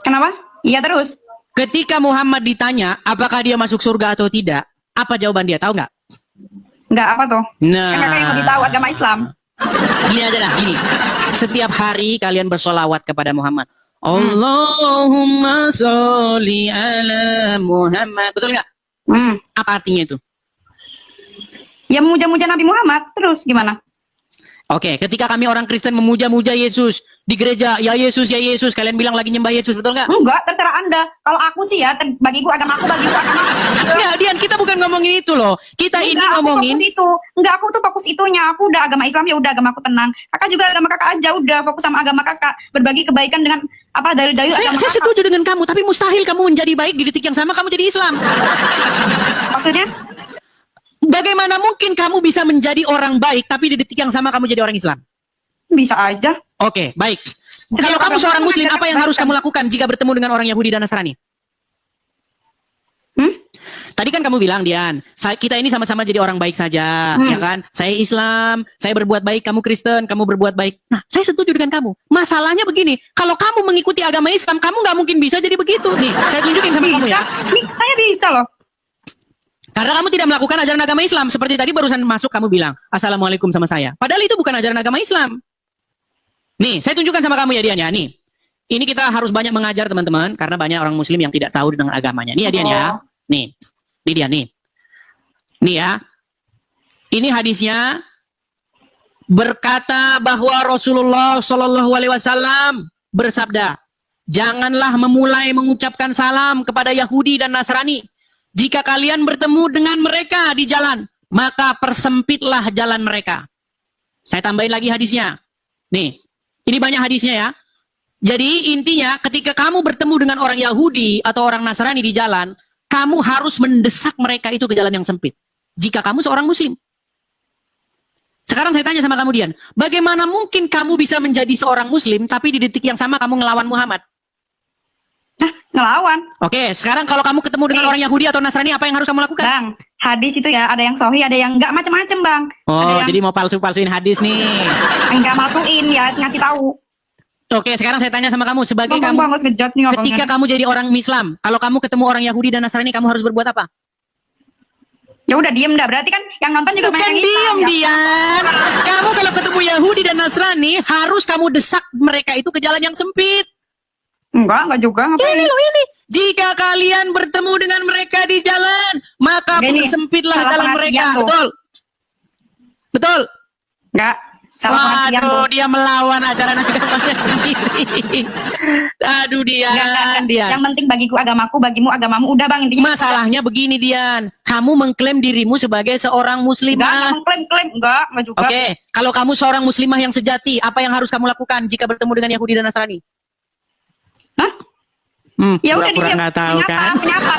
[SPEAKER 3] Kenapa? Iya terus.
[SPEAKER 2] Ketika Muhammad ditanya apakah dia masuk surga atau tidak, apa jawaban dia? Tahu nggak?
[SPEAKER 3] Enggak apa tuh?
[SPEAKER 2] Nah,
[SPEAKER 3] Kan kakak yang lebih tahu agama Islam.
[SPEAKER 2] gini aja lah, gini. Setiap hari kalian bersolawat kepada Muhammad. Allahumma sholli ala Muhammad. Betul nggak? Apa artinya itu?
[SPEAKER 3] Ya memuja-muja Nabi Muhammad. Terus gimana?
[SPEAKER 2] Oke, ketika kami orang Kristen memuja-muja Yesus di gereja, ya Yesus, kalian bilang lagi nyembah Yesus, betul nggak?
[SPEAKER 3] Enggak, terserah Anda. Kalau aku sih ya, bagiku agamaku.
[SPEAKER 2] Nggak, Dian, kita bukan ngomongin itu loh. Kita ini ngomongin
[SPEAKER 3] itu. Enggak, aku tuh fokus itunya. Aku udah agama Islam, ya udah agamaku tenang. Kakak juga agama kakak aja, udah fokus sama agama kakak. Berbagi kebaikan dengan apa dari agama
[SPEAKER 2] saya
[SPEAKER 3] kakak.
[SPEAKER 2] setuju dengan kamu, tapi mustahil kamu menjadi baik di detik yang sama kamu jadi Islam.
[SPEAKER 3] Maksudnya?
[SPEAKER 2] Bagaimana mungkin kamu bisa menjadi orang baik tapi di detik yang sama kamu jadi orang Islam?
[SPEAKER 3] Bisa aja.
[SPEAKER 2] Oke, baik.
[SPEAKER 3] Setiap
[SPEAKER 2] Kalau kamu
[SPEAKER 3] agama
[SPEAKER 2] seorang
[SPEAKER 3] kan
[SPEAKER 2] Muslim,
[SPEAKER 3] ada
[SPEAKER 2] apa yang harus
[SPEAKER 3] kebaikan.
[SPEAKER 2] kamu lakukan jika bertemu dengan orang Yahudi dan Nasrani? Tadi kan kamu bilang, Dian, kita ini sama-sama jadi orang baik saja, ya kan? Saya Islam, saya berbuat baik, kamu Kristen, kamu berbuat baik. Nah, saya setuju dengan kamu. Masalahnya begini, kalau kamu mengikuti agama Islam, kamu nggak mungkin bisa jadi begitu. Nih, saya tunjukin sama kamu ya.
[SPEAKER 3] Nih, saya bisa loh.
[SPEAKER 2] Karena kamu tidak melakukan ajaran agama Islam. Seperti tadi barusan masuk kamu bilang, Assalamualaikum sama saya. Padahal itu bukan ajaran agama Islam. Nih, saya tunjukkan sama kamu ya, Dian ya. Nih, ini kita harus banyak mengajar teman-teman, karena banyak orang Muslim yang tidak tahu tentang agamanya. Nih ya, Dian ya. Nih Dian nih. Nih ya. Ini hadisnya berkata bahwa Rasulullah Shallallahu Alaihi Wasallam bersabda, janganlah memulai mengucapkan salam kepada Yahudi dan Nasrani. Jika kalian bertemu dengan mereka di jalan, maka persempitlah jalan mereka. Saya tambahin lagi hadisnya. Nih, ini banyak hadisnya ya. Jadi intinya ketika kamu bertemu dengan orang Yahudi atau orang Nasrani di jalan, kamu harus mendesak mereka itu ke jalan yang sempit. Jika kamu seorang Muslim. Sekarang saya tanya sama kamu, Dian. Bagaimana mungkin kamu bisa menjadi seorang Muslim, tapi di detik yang sama kamu ngelawan Muhammad?
[SPEAKER 3] Ngelawan.
[SPEAKER 2] Oke, sekarang kalau kamu ketemu dengan orang Yahudi atau Nasrani, apa yang harus kamu lakukan?
[SPEAKER 3] Bang, hadis itu ya ada yang sahih, ada yang enggak, macam-macam, Bang.
[SPEAKER 2] Oh,
[SPEAKER 3] Ada yang
[SPEAKER 2] jadi mau palsu-palsuin hadis nih.
[SPEAKER 3] enggak masukin ya, ngasih tahu.
[SPEAKER 2] Oke, sekarang saya tanya sama kamu, sebagai
[SPEAKER 3] Bang,
[SPEAKER 2] kamu,
[SPEAKER 3] banget ngejat nih abangnya.
[SPEAKER 2] ketika kamu jadi orang Islam, kalau kamu ketemu orang Yahudi dan Nasrani, kamu harus berbuat apa?
[SPEAKER 3] Ya udah diem dah, berarti kan yang nonton juga
[SPEAKER 2] Bukan
[SPEAKER 3] banyak yang
[SPEAKER 2] diam,
[SPEAKER 3] Islam, ya.
[SPEAKER 2] Dian. Kamu kalau ketemu Yahudi dan Nasrani, harus kamu desak mereka itu ke jalan yang sempit.
[SPEAKER 3] Enggak juga, ngapain?
[SPEAKER 2] Ini loh ini. Jika kalian bertemu dengan mereka di jalan, maka
[SPEAKER 3] Ini,
[SPEAKER 2] persempitlah
[SPEAKER 3] salah
[SPEAKER 2] jalan
[SPEAKER 3] pengertian
[SPEAKER 2] mereka.
[SPEAKER 3] tuh.
[SPEAKER 2] Betul? Betul?
[SPEAKER 3] Enggak, salah pengertian tuh.
[SPEAKER 2] Waduh, dia melawan ajaran agamanya sendiri. Aduh,
[SPEAKER 3] Enggak.
[SPEAKER 2] Dian.
[SPEAKER 3] Yang penting bagiku agamaku, bagimu agamamu, udah Bang intinya.
[SPEAKER 2] Masalahnya begini, Dian. Kamu mengklaim dirimu sebagai seorang
[SPEAKER 3] Enggak,
[SPEAKER 2] muslimah.
[SPEAKER 3] klaim, enggak juga.
[SPEAKER 2] Oke, kalau kamu seorang muslimah yang sejati, apa yang harus kamu lakukan jika bertemu dengan Yahudi dan Nasrani?
[SPEAKER 3] Hah? Ya udah
[SPEAKER 2] Pura-pura
[SPEAKER 3] diem.
[SPEAKER 2] nggak tahu kan?
[SPEAKER 3] Menyapa.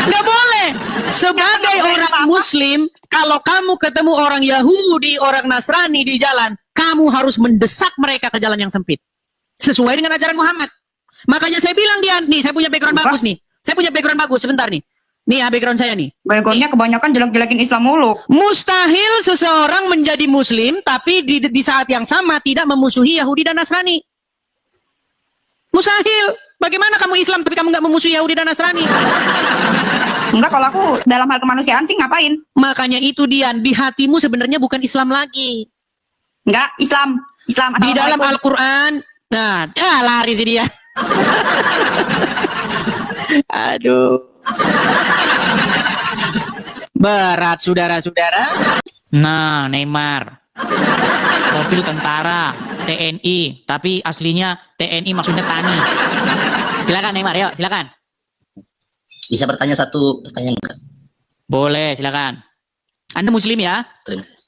[SPEAKER 2] Nggak boleh. Sebagai
[SPEAKER 3] Nggak boleh
[SPEAKER 2] orang
[SPEAKER 3] apa-apa.
[SPEAKER 2] Muslim, kalau kamu ketemu orang Yahudi, orang Nasrani di jalan, kamu harus mendesak mereka ke jalan yang sempit. Sesuai dengan ajaran Muhammad. Makanya saya bilang, Dian, nih saya punya background
[SPEAKER 3] Apa?
[SPEAKER 2] bagus nih. Saya punya background bagus, sebentar nih. Nih ya background saya nih.
[SPEAKER 3] Backgroundnya kebanyakan jelek-jelekin Islam mulu.
[SPEAKER 2] Mustahil seseorang menjadi Muslim, tapi di saat yang sama tidak memusuhi Yahudi dan Nasrani. Mustahil. Bagaimana kamu Islam tapi kamu nggak memusuhi Yahudi dan Nasrani?
[SPEAKER 3] Enggak, kalau aku dalam hal kemanusiaan sih ngapain?
[SPEAKER 2] Makanya itu, Dian, di hatimu sebenarnya bukan Islam lagi.
[SPEAKER 3] Enggak, Islam.
[SPEAKER 2] Di dalam
[SPEAKER 3] Assalamualaikum.
[SPEAKER 2] Al-Quran, nah, lari sih dia. Aduh. Berat, saudara-saudara. Nah, Neymar. Profil tentara, TNI, tapi aslinya TNI maksudnya tani. Silakan Neymar, yuk, silakan.
[SPEAKER 4] Bisa bertanya satu pertanyaan nggak?
[SPEAKER 2] Boleh, silakan. Anda Muslim ya?
[SPEAKER 4] Terima kasih.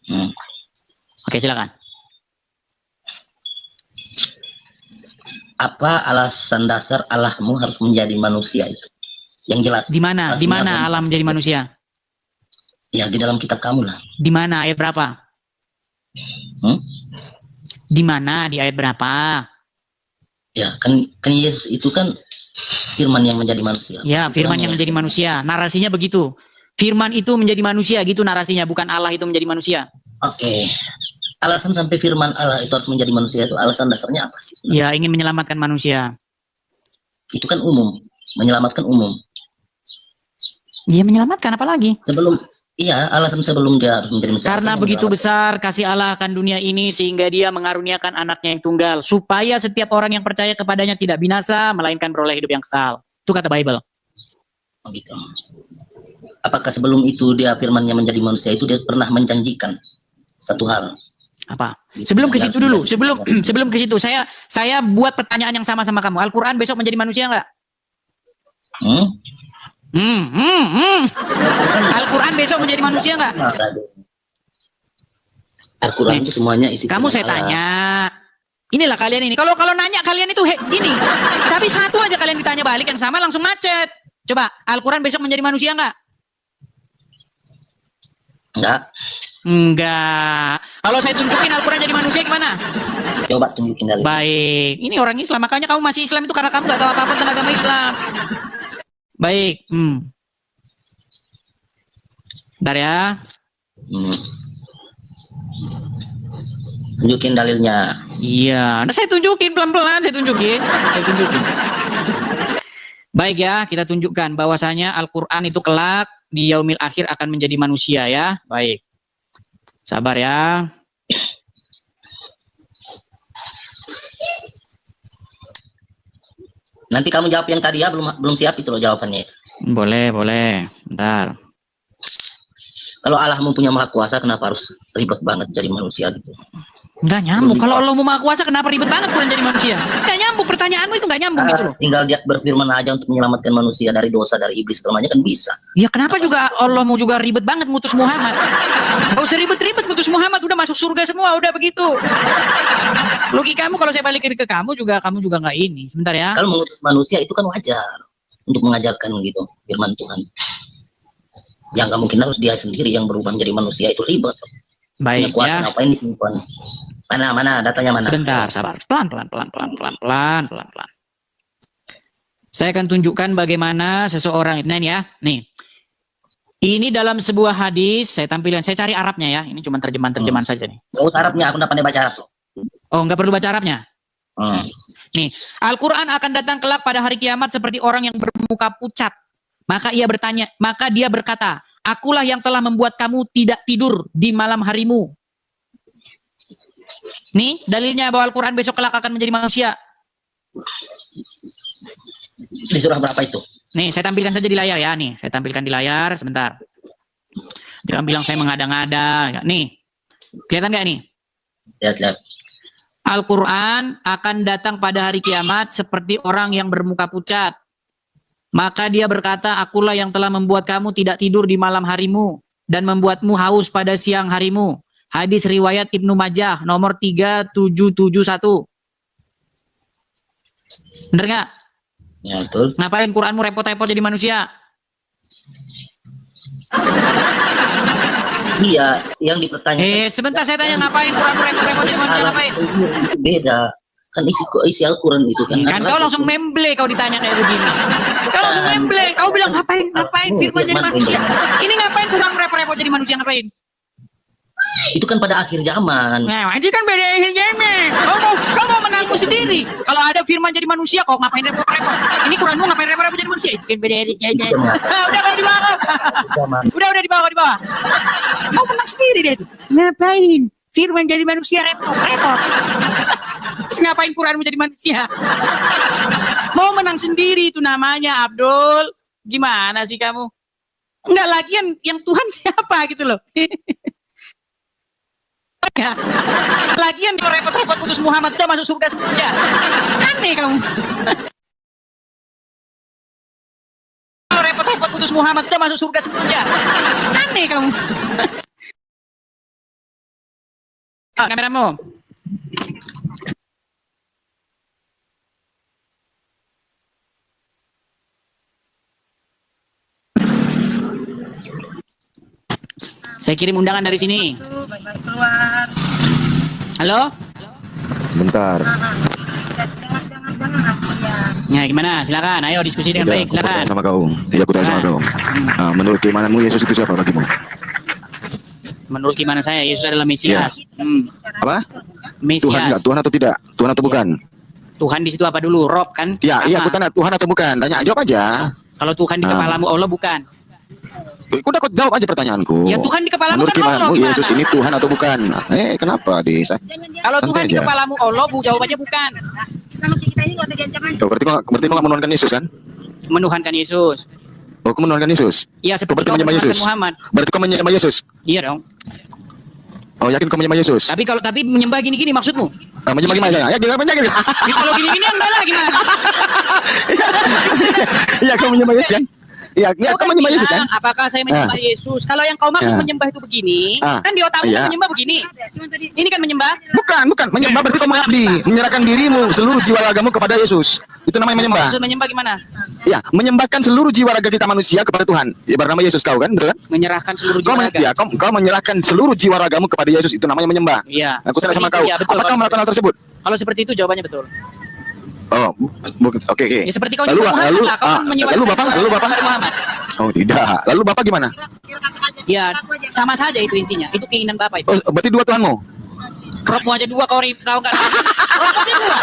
[SPEAKER 4] Hmm.
[SPEAKER 2] Oke, silakan.
[SPEAKER 4] Apa alasan dasar Allahmu harus menjadi manusia itu? Yang jelas.
[SPEAKER 2] Di mana? Di
[SPEAKER 4] Alasannya
[SPEAKER 2] mana
[SPEAKER 4] apa?
[SPEAKER 2] Allah menjadi manusia?
[SPEAKER 4] Ya, di dalam kitab kamu lah.
[SPEAKER 2] Di mana? Ayat berapa?
[SPEAKER 4] Hmm?
[SPEAKER 2] Di mana? Di ayat berapa?
[SPEAKER 4] Ya, kan Yesus itu kan firman yang menjadi manusia.
[SPEAKER 2] Ya, firman yang menjadi manusia. Narasinya begitu. Firman itu menjadi manusia, gitu narasinya. Bukan Allah itu menjadi manusia.
[SPEAKER 4] Oke. Alasan sampai firman Allah itu harus menjadi manusia itu alasan dasarnya apa sih sebenarnya?
[SPEAKER 2] Ya, ingin menyelamatkan manusia.
[SPEAKER 4] Itu kan umum, menyelamatkan umum.
[SPEAKER 2] Dia menyelamatkan apa lagi?
[SPEAKER 4] Alasan sebelum dia harus menjadi manusia.
[SPEAKER 2] Karena
[SPEAKER 4] alasannya
[SPEAKER 2] begitu
[SPEAKER 4] menyelamatkan.
[SPEAKER 2] besar kasih Allah akan dunia ini sehingga dia mengaruniakan anaknya yang tunggal. Supaya setiap orang yang percaya kepadanya tidak binasa, melainkan beroleh hidup yang kekal. Itu kata Bible.
[SPEAKER 4] Oh, gitu. Apakah sebelum itu dia firmannya menjadi manusia itu dia pernah menjanjikan satu hal?
[SPEAKER 2] Apa?
[SPEAKER 4] Gitu.
[SPEAKER 2] Sebelum ke
[SPEAKER 4] Dia
[SPEAKER 2] situ
[SPEAKER 4] harus
[SPEAKER 2] dulu,
[SPEAKER 4] menjadi-
[SPEAKER 2] sebelum ke situ, saya buat pertanyaan yang sama kamu. Al-Quran besok menjadi manusia nggak?
[SPEAKER 4] Hmm?
[SPEAKER 2] Al-Quran besok menjadi manusia nggak?
[SPEAKER 4] Al-Quran itu semuanya isi
[SPEAKER 2] Kamu
[SPEAKER 4] firman
[SPEAKER 2] saya
[SPEAKER 4] Allah.
[SPEAKER 2] tanya. Inilah kalian ini. Kalau nanya kalian itu gini. Tapi satu aja kalian ditanya balik yang sama langsung macet. Coba, Al-Quran besok menjadi manusia nggak? Enggak. Kalau saya tunjukin Al-Quran jadi manusia gimana?
[SPEAKER 4] Coba tunjukin dalil.
[SPEAKER 2] Baik. Ini orang Islam. Makanya kamu masih Islam itu karena kamu nggak tahu apa-apa tentang agama Islam. Baik. Bentar ya.
[SPEAKER 4] Hmm. Tunjukin dalilnya.
[SPEAKER 2] Iya. Nah, saya tunjukin pelan-pelan. Saya tunjukin. Baik ya. Kita tunjukkan bahwasanya Al-Quran itu kelak di yaumil akhir akan menjadi manusia ya. Baik. Sabar ya.
[SPEAKER 4] Nanti kamu jawab yang tadi ya, belum siap itu loh jawabannya.
[SPEAKER 2] Boleh. Bentar.
[SPEAKER 4] Kalau Allah mempunyai maha kuasa, kenapa harus ribet banget jadi manusia gitu?
[SPEAKER 2] Nggak nyambung. Kalau Allah mau maha kuasa, kenapa ribet banget Quran jadi manusia? Nggak nyambung. Pertanyaanmu itu nggak nyambung gitu loh.
[SPEAKER 4] Tinggal dia berfirman aja untuk menyelamatkan manusia dari dosa, dari iblis selamanya kan bisa.
[SPEAKER 2] Ya kenapa juga Allah mau juga ribet banget ngutus Muhammad? Gak usah ribet-ribet ngutus Muhammad, udah masuk surga semua, udah begitu. Logikamu kalau saya balikin ke kamu juga nggak ini. Sebentar ya.
[SPEAKER 4] Kalau mengutus manusia itu kan wajar untuk mengajarkan gitu firman Tuhan. Yang nggak mungkin harus dia sendiri yang berubah menjadi manusia, itu ribet.
[SPEAKER 2] Baik
[SPEAKER 4] Punya kuasa
[SPEAKER 2] ya.
[SPEAKER 4] ngapain disimpan? Mana datanya mana?
[SPEAKER 2] Sebentar, sabar. Pelan. Saya akan tunjukkan bagaimana seseorang ini ya. Nih. Ini dalam sebuah hadis, saya tampilkan, saya cari Arabnya ya. Ini cuma terjemahan saja nih.
[SPEAKER 4] Nggak usah Arabnya, aku nggak pandai baca Arab loh.
[SPEAKER 2] Oh, nggak perlu baca Arabnya. Nih, Al-Quran akan datang kelak pada hari kiamat seperti orang yang bermuka pucat. Maka dia berkata, akulah yang telah membuat kamu tidak tidur di malam harimu. Nih, dalilnya bahwa Al-Quran besok kelak akan menjadi manusia.
[SPEAKER 4] Di surah berapa itu?
[SPEAKER 2] Nih, saya tampilkan saja di layar ya. Nih, saya tampilkan di layar sebentar. Jangan bilang saya mengada-ngada. Nih, kelihatan nggak nih?
[SPEAKER 4] Lihat.
[SPEAKER 2] Al-Quran akan datang pada hari kiamat seperti orang yang bermuka pucat. Maka dia berkata, akulah yang telah membuat kamu tidak tidur di malam harimu dan membuatmu haus pada siang harimu. Hadis riwayat Ibnu Majah nomor 3771. Bener nggak?
[SPEAKER 4] Ya betul.
[SPEAKER 2] Ngapain Quranmu repot-repot jadi manusia?
[SPEAKER 4] Iya, yang dipertanyakan.
[SPEAKER 2] Sebentar saya tanya, ngapain Quranmu repot-repot jadi manusia? Ngapain?
[SPEAKER 4] Itu beda. Kan isi Al-Quran itu kan.
[SPEAKER 2] Kan kau langsung memble kau ditanya kayak begini. Kau langsung memble. Kau bilang ngapain firman jadi manusia? Ini ngapain Quran repot-repot jadi manusia, ngapain?
[SPEAKER 4] Itu kan pada akhir zaman.
[SPEAKER 2] Nah, ini kan beda akhir zaman. Kau mau menangmu sendiri. Kalau ada firman jadi manusia, kau ngapain repot-repot? Ini Quranmu ngapain repot-repot jadi manusia? Itu kan beda akhir zaman. Udah kau di bawah. Udah di bawah. Mau menang sendiri deh itu. Ngapain firman jadi manusia repot-repot? Terus ngapain Quranmu jadi manusia? Mau menang sendiri itu namanya, Abdul. Gimana sih kamu? Enggak lagi yang Tuhan siapa gitu loh. Ya. Lagian kalau repot-repot putus Muhammad udah masuk surga semuanya. Aneh kamu. Kalau repot-repot putus Yesus Muhammad udah masuk surga semuanya. Aneh kamu. Oh, kameramu. Saya kirim undangan dari sini. Halo?
[SPEAKER 5] Bentar.
[SPEAKER 2] Ya, gimana? Silakan. Ayo diskusi dengan baik.
[SPEAKER 5] Aku
[SPEAKER 2] Silakan.
[SPEAKER 5] bertanya sama kau. Iya, aku tanya sama kau. Menurut keimananmu Yesus itu siapa bagimu?
[SPEAKER 2] Menurut gimana saya, Yesus adalah Mesias.
[SPEAKER 5] Apa?
[SPEAKER 2] Mesias.
[SPEAKER 5] Tuhan enggak? Tuhan atau tidak? Tuhan atau bukan?
[SPEAKER 2] Tuhan di situ apa dulu? Rob kan?
[SPEAKER 5] Iya, iya,
[SPEAKER 2] Apa?
[SPEAKER 5] aku tanya Tuhan atau bukan. Tanya, jawab aja.
[SPEAKER 2] Kalau Tuhan di kepalamu Allah bukan.
[SPEAKER 5] Udah, kau jawab aja pertanyaanku.
[SPEAKER 2] Ya Tuhan di kepalamu
[SPEAKER 5] Menurut
[SPEAKER 2] kan Allah.
[SPEAKER 5] keimananmu
[SPEAKER 2] Gimana?
[SPEAKER 5] Yesus ini Tuhan atau bukan? Kenapa, Desa?
[SPEAKER 2] Kalau
[SPEAKER 5] Santai
[SPEAKER 2] Tuhan di
[SPEAKER 5] aja.
[SPEAKER 2] kepalamu Allah, jawabannya bukan.
[SPEAKER 5] Oh, berarti kau nggak menuhankan Yesus kan?
[SPEAKER 2] Menuhankan Yesus.
[SPEAKER 5] Oh, kau menuhankan Yesus?
[SPEAKER 2] Iya,
[SPEAKER 5] Kau
[SPEAKER 2] seperti
[SPEAKER 5] berarti
[SPEAKER 2] kau
[SPEAKER 5] menyembah
[SPEAKER 2] menuhankan
[SPEAKER 5] Yesus?
[SPEAKER 2] Muhammad.
[SPEAKER 5] Berarti kau menyembah Yesus?
[SPEAKER 2] Iya dong.
[SPEAKER 5] Oh, yakin kau menyembah Yesus?
[SPEAKER 2] Tapi menyembah gini-gini maksudmu?
[SPEAKER 5] Menyembah gimana? Ya, gimana?
[SPEAKER 2] Kalau gini-gini enggak lah gimana?
[SPEAKER 5] Iya, kau menyembah Yesus kan? Iya,
[SPEAKER 2] Kau
[SPEAKER 5] kau
[SPEAKER 2] kan
[SPEAKER 5] menyembah Yesus kan?
[SPEAKER 2] bilang, apakah saya menyembah Yesus? Kalau yang kau maksud
[SPEAKER 5] Ah.
[SPEAKER 2] menyembah itu begini,
[SPEAKER 5] Ah.
[SPEAKER 2] kan di otakmu
[SPEAKER 5] Iya.
[SPEAKER 2] kan menyembah begini. Ini kan menyembah.
[SPEAKER 5] Bukan. Menyembah berarti kau mengabdi, menyerahkan dirimu, seluruh jiwa ragamu kepada Yesus. Itu namanya menyembah.
[SPEAKER 2] Maksud menyembah gimana?
[SPEAKER 5] Ya, menyembahkan seluruh jiwa raga kita manusia kepada Tuhan. Ya, bernama Yesus kau kan, betul kan?
[SPEAKER 2] Menyerahkan seluruh
[SPEAKER 5] Kau,
[SPEAKER 2] jiwa raga.
[SPEAKER 5] kau menyerahkan seluruh jiwa ragamu kepada Yesus. Itu namanya menyembah.
[SPEAKER 2] Iya.
[SPEAKER 5] Aku tanya sama
[SPEAKER 2] Seperti
[SPEAKER 5] kau,
[SPEAKER 2] itu, ya, betul.
[SPEAKER 5] apakah kau melakukan hal tersebut?
[SPEAKER 2] Kalau seperti itu jawabannya betul.
[SPEAKER 5] Oh, oke.
[SPEAKER 2] Ya seperti kau
[SPEAKER 5] Lalu,
[SPEAKER 2] menyembah Muhammad
[SPEAKER 5] lalu,
[SPEAKER 2] lah. Kau kan menyembah
[SPEAKER 5] lalu bapak,
[SPEAKER 2] Muhammad.
[SPEAKER 5] Oh tidak. Lalu bapak gimana?
[SPEAKER 2] Ya, sama saja itu intinya. Itu keinginan Bapak itu.
[SPEAKER 5] Oh, berarti dua Tuhanmu?
[SPEAKER 2] Robmu aja dua, kau enggak. Rob aja dua.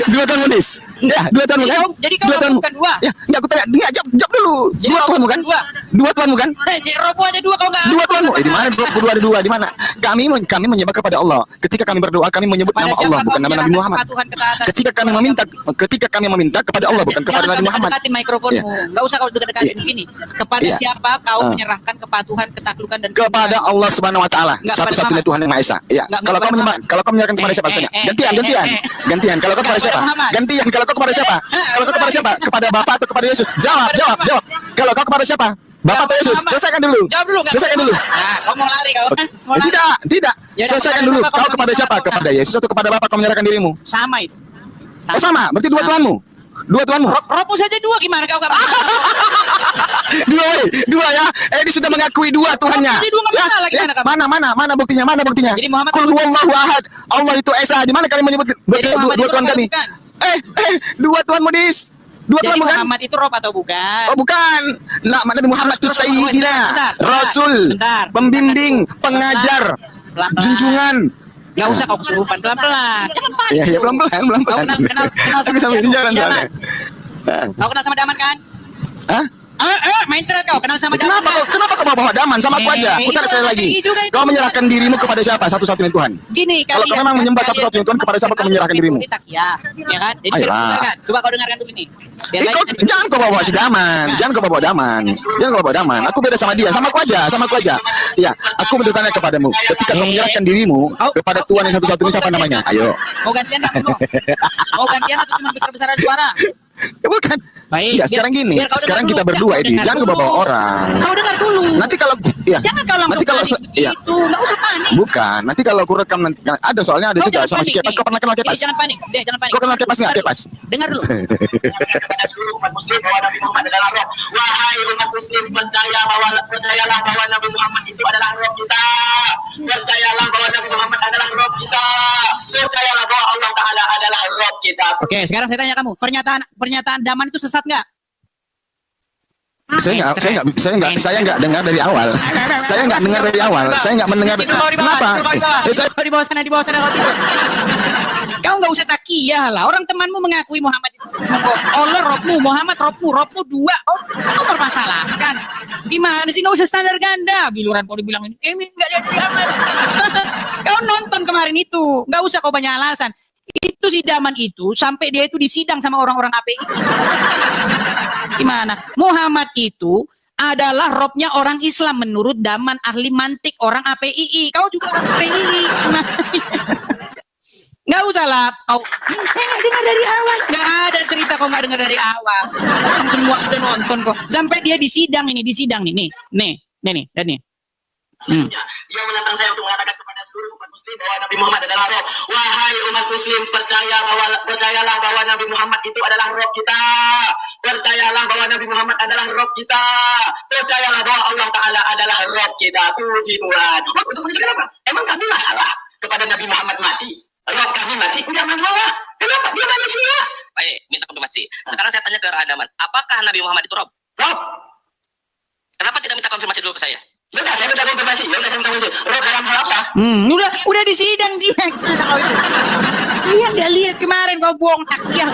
[SPEAKER 5] Dua Tuhanmu, Dis? Ya, dua Tuhanmu kan?
[SPEAKER 2] Jadi kau
[SPEAKER 5] Dua Tuhanmu.
[SPEAKER 2] bukan dua.
[SPEAKER 5] Ya, enggak aku tanya, enggak jawab dulu.
[SPEAKER 2] Jadi
[SPEAKER 5] Dua
[SPEAKER 2] Rob
[SPEAKER 5] Tuhanmu kan?
[SPEAKER 2] bukan dua.
[SPEAKER 5] Dua Tuhanmu kan?
[SPEAKER 2] Jadi Robmu aja dua, kau enggak.
[SPEAKER 5] Dua Tuhanmu. Di mana dua ada dua? Di mana? Kami menyembah kepada Allah. Ketika kami berdoa, kami menyebut
[SPEAKER 2] Pada
[SPEAKER 5] nama
[SPEAKER 2] siapa
[SPEAKER 5] Allah,
[SPEAKER 2] kau
[SPEAKER 5] bukan nama Nabi
[SPEAKER 2] menyerahkan
[SPEAKER 5] Muhammad.
[SPEAKER 2] kepatuhan ketaatan?
[SPEAKER 5] Ketika kami meminta kepada Allah, bukan kepada
[SPEAKER 2] Jangan
[SPEAKER 5] Nabi
[SPEAKER 2] kau
[SPEAKER 5] Muhammad.
[SPEAKER 2] dekat-dekatin mikrofonmu. Enggak usah kau dekat-dekatin
[SPEAKER 5] Iya.
[SPEAKER 2] begini. Kepada
[SPEAKER 5] Iya.
[SPEAKER 2] siapa kau menyerahkan kepatuhan, ketaklukan dan
[SPEAKER 5] Kepada Allah Subhanahu wa taala,
[SPEAKER 2] Enggak,
[SPEAKER 5] satu-satunya
[SPEAKER 2] kepada
[SPEAKER 5] Tuhan yang Maha Esa. Iya.
[SPEAKER 2] Enggak,
[SPEAKER 5] Kalau kau
[SPEAKER 2] kepada
[SPEAKER 5] kalau kau menyerahkan kepada siapa? Tanya. Gantian. Kalau kau kepada siapa? Gantian. Kalau kau kepada siapa? Kalau kau kepada siapa? Kepada Bapa atau kepada Yesus? Jawab. Kalau kau kepada siapa? Bapak atau Yesus? Selesaikan dulu.
[SPEAKER 2] Jawab dulu.
[SPEAKER 5] Selesaikan dulu.
[SPEAKER 2] Nah, kau mau lari kau. Mau lari.
[SPEAKER 5] Tidak.
[SPEAKER 2] Ya,
[SPEAKER 5] Selesaikan
[SPEAKER 2] kepada
[SPEAKER 5] dulu.
[SPEAKER 2] siapa kau
[SPEAKER 5] Kau kepada
[SPEAKER 2] meminta
[SPEAKER 5] siapa?
[SPEAKER 2] kepatuhan?
[SPEAKER 5] Kepada Yesus atau kepada Bapa kau menyerahkan dirimu?
[SPEAKER 2] Sama itu.
[SPEAKER 5] Oh sama. Berarti dua Tuhanmu. Dua Tuhanmu.
[SPEAKER 2] Robmu saja dua, gimana kau enggak?
[SPEAKER 5] Dua ya. Dia sudah mengakui dua Tuhannya.
[SPEAKER 2] Jadi dua nggak masalah, gimana kamu?
[SPEAKER 5] Mana buktinya?
[SPEAKER 2] Jadi Muhammad
[SPEAKER 5] Qul huwallahu ahad. Allah itu esa. Di mana kalian menyebut
[SPEAKER 2] Muhammad
[SPEAKER 5] dua
[SPEAKER 2] itu
[SPEAKER 5] Tuhan
[SPEAKER 2] Rob
[SPEAKER 5] kami?
[SPEAKER 2] atau bukan?
[SPEAKER 5] Dua Tuhanmu, Dis. Dua
[SPEAKER 2] Jadi
[SPEAKER 5] Tuhanmu kan?
[SPEAKER 2] Muhammad itu Rob atau bukan?
[SPEAKER 5] Oh bukan. Nabi Muhammad itu Sayyidina,
[SPEAKER 2] Bentar.
[SPEAKER 5] Rasul,
[SPEAKER 2] Bentar.
[SPEAKER 5] pembimbing, pengajar,
[SPEAKER 2] Pelan-pelan.
[SPEAKER 5] junjungan.
[SPEAKER 2] Gak usah kau kesurupan, pelan-pelan. Jangan panik.
[SPEAKER 5] Ya pelan-pelan.
[SPEAKER 2] Kau kenal sama
[SPEAKER 5] Aku sambil di jalan
[SPEAKER 2] Daman.
[SPEAKER 5] soalnya.
[SPEAKER 2] Kau kenal sama Daman kan?
[SPEAKER 5] Hah?
[SPEAKER 2] Main cerita kau kenal sama Daman.
[SPEAKER 5] Kenapa kau bawa Daman sama aku aja? Aku tanya
[SPEAKER 2] itu
[SPEAKER 5] saya lagi.
[SPEAKER 2] HTI juga itu.
[SPEAKER 5] Kau menyerahkan dirimu kepada siapa? Satu-satunya Tuhan.
[SPEAKER 2] Gini,
[SPEAKER 5] Kalau kau memang menyembah satu-satunya Tuhan, kepada siapa kau menyerahkan dirimu?
[SPEAKER 2] Ya kan? Jadi
[SPEAKER 5] Ayolah.
[SPEAKER 2] dengarkan. Coba kau dengarkan dulu nih.
[SPEAKER 5] Jangan kau bawa si Daman. Jangan kau bawa Daman. Aku beda sama dia. Sama aku aja. Ya, aku bertanya kepadamu. Ketika kau menyerahkan dirimu kepada Tuhan yang satu-satunya, siapa namanya? Ayo.
[SPEAKER 2] Mau gantian nggak kamu? Mau gantian atau cuma besar-besaran suara?
[SPEAKER 5] Bukan.
[SPEAKER 2] Baik.
[SPEAKER 5] Enggak, sekarang gini.
[SPEAKER 2] biar kau
[SPEAKER 5] Sekarang
[SPEAKER 2] dengar
[SPEAKER 5] kita
[SPEAKER 2] dulu.
[SPEAKER 5] berdua,
[SPEAKER 2] Kau
[SPEAKER 5] Edi.
[SPEAKER 2] dengar
[SPEAKER 5] Jangan kau
[SPEAKER 2] dulu.
[SPEAKER 5] bawa orang.
[SPEAKER 2] Kau dengar dulu.
[SPEAKER 5] Nanti kalau ya.
[SPEAKER 2] Jangan kau langsung
[SPEAKER 5] Nanti kalau
[SPEAKER 2] panik
[SPEAKER 5] ya.
[SPEAKER 2] begitu. Nggak usah panik.
[SPEAKER 5] Bukan. Nanti kalau aku rekam nanti ada soalnya ada
[SPEAKER 2] Kau
[SPEAKER 5] juga
[SPEAKER 2] jangan
[SPEAKER 5] sama si
[SPEAKER 2] panik,
[SPEAKER 5] Kepas.
[SPEAKER 2] nih.
[SPEAKER 5] Kau pernah kenal Kepas?
[SPEAKER 2] Nih, jangan panik. Jangan panik.
[SPEAKER 5] Kau kenal Kepas nggak?
[SPEAKER 2] Dengar
[SPEAKER 5] Kepas?
[SPEAKER 2] dulu. Dengar dulu.
[SPEAKER 6] Kepada seluruh umat muslim bahwa Nabi Muhammad adalah roh. Wahai umat muslim, percayalah bahwa Nabi Muhammad itu adalah roh kita. Percayalah bahwa Nabi Muhammad adalah roh kita. Percayalah bahwa Allah Ta'ala adalah roh kita.
[SPEAKER 2] Oke, sekarang saya tanya kamu. Pernyataan Daman itu sesat nggak?
[SPEAKER 5] Saya nggak dengar dari awal. Saya nggak dengar dari awal. Saya nggak mendengar. Kenapa?
[SPEAKER 2] Di bawah sana kau tidur. Kau nggak usah takiyah lah. Orang temanmu mengakui Muhammad itu Allah Robmu, Muhammad Robmu dua. Kau permasalahkan. Gimana sih, nggak usah standar ganda. Giliran kau dibilang ini nggak jadi aman. Kau nonton kemarin itu, nggak usah kau banyak alasan. Itu si Daman itu sampai dia itu disidang sama orang-orang API. Gimana? Muhammad itu adalah robnya orang Islam menurut Daman ahli mantik orang APII. Kau juga APII. Nggak Nggak usah lah. Kau, saya nggak dengar dari awal. Nggak ada cerita kau nggak dengar dari awal. Kamu semua sudah nonton kok. Sampai dia di sidang ini, dan nih.
[SPEAKER 6] Dia menantang saya untuk mengatakan kepada seluruh umat muslim bahwa Nabi Muhammad adalah roh. Wahai umat muslim, percayalah bahwa Nabi Muhammad itu adalah roh kita. Percayalah bahwa Nabi Muhammad adalah roh kita. Percayalah bahwa Allah Ta'ala adalah roh kita. Puji Tuhan. Untuk menunjukkan apa? Emang kami masalah kepada Nabi Muhammad mati? Roh kami mati? Enggak masalah. Kenapa? Dia manusia.
[SPEAKER 7] Baik, minta konfirmasi. Sekarang saya tanya ke Adaman, apakah Nabi Muhammad itu roh?
[SPEAKER 6] Roh.
[SPEAKER 7] Kenapa tidak minta konfirmasi dulu ke saya?
[SPEAKER 6] Yaudah, saya minta konfirmasi. Roh dalam hal apa?
[SPEAKER 2] Udah di sidang dia. Saya nggak lihat kemarin kau buang takya.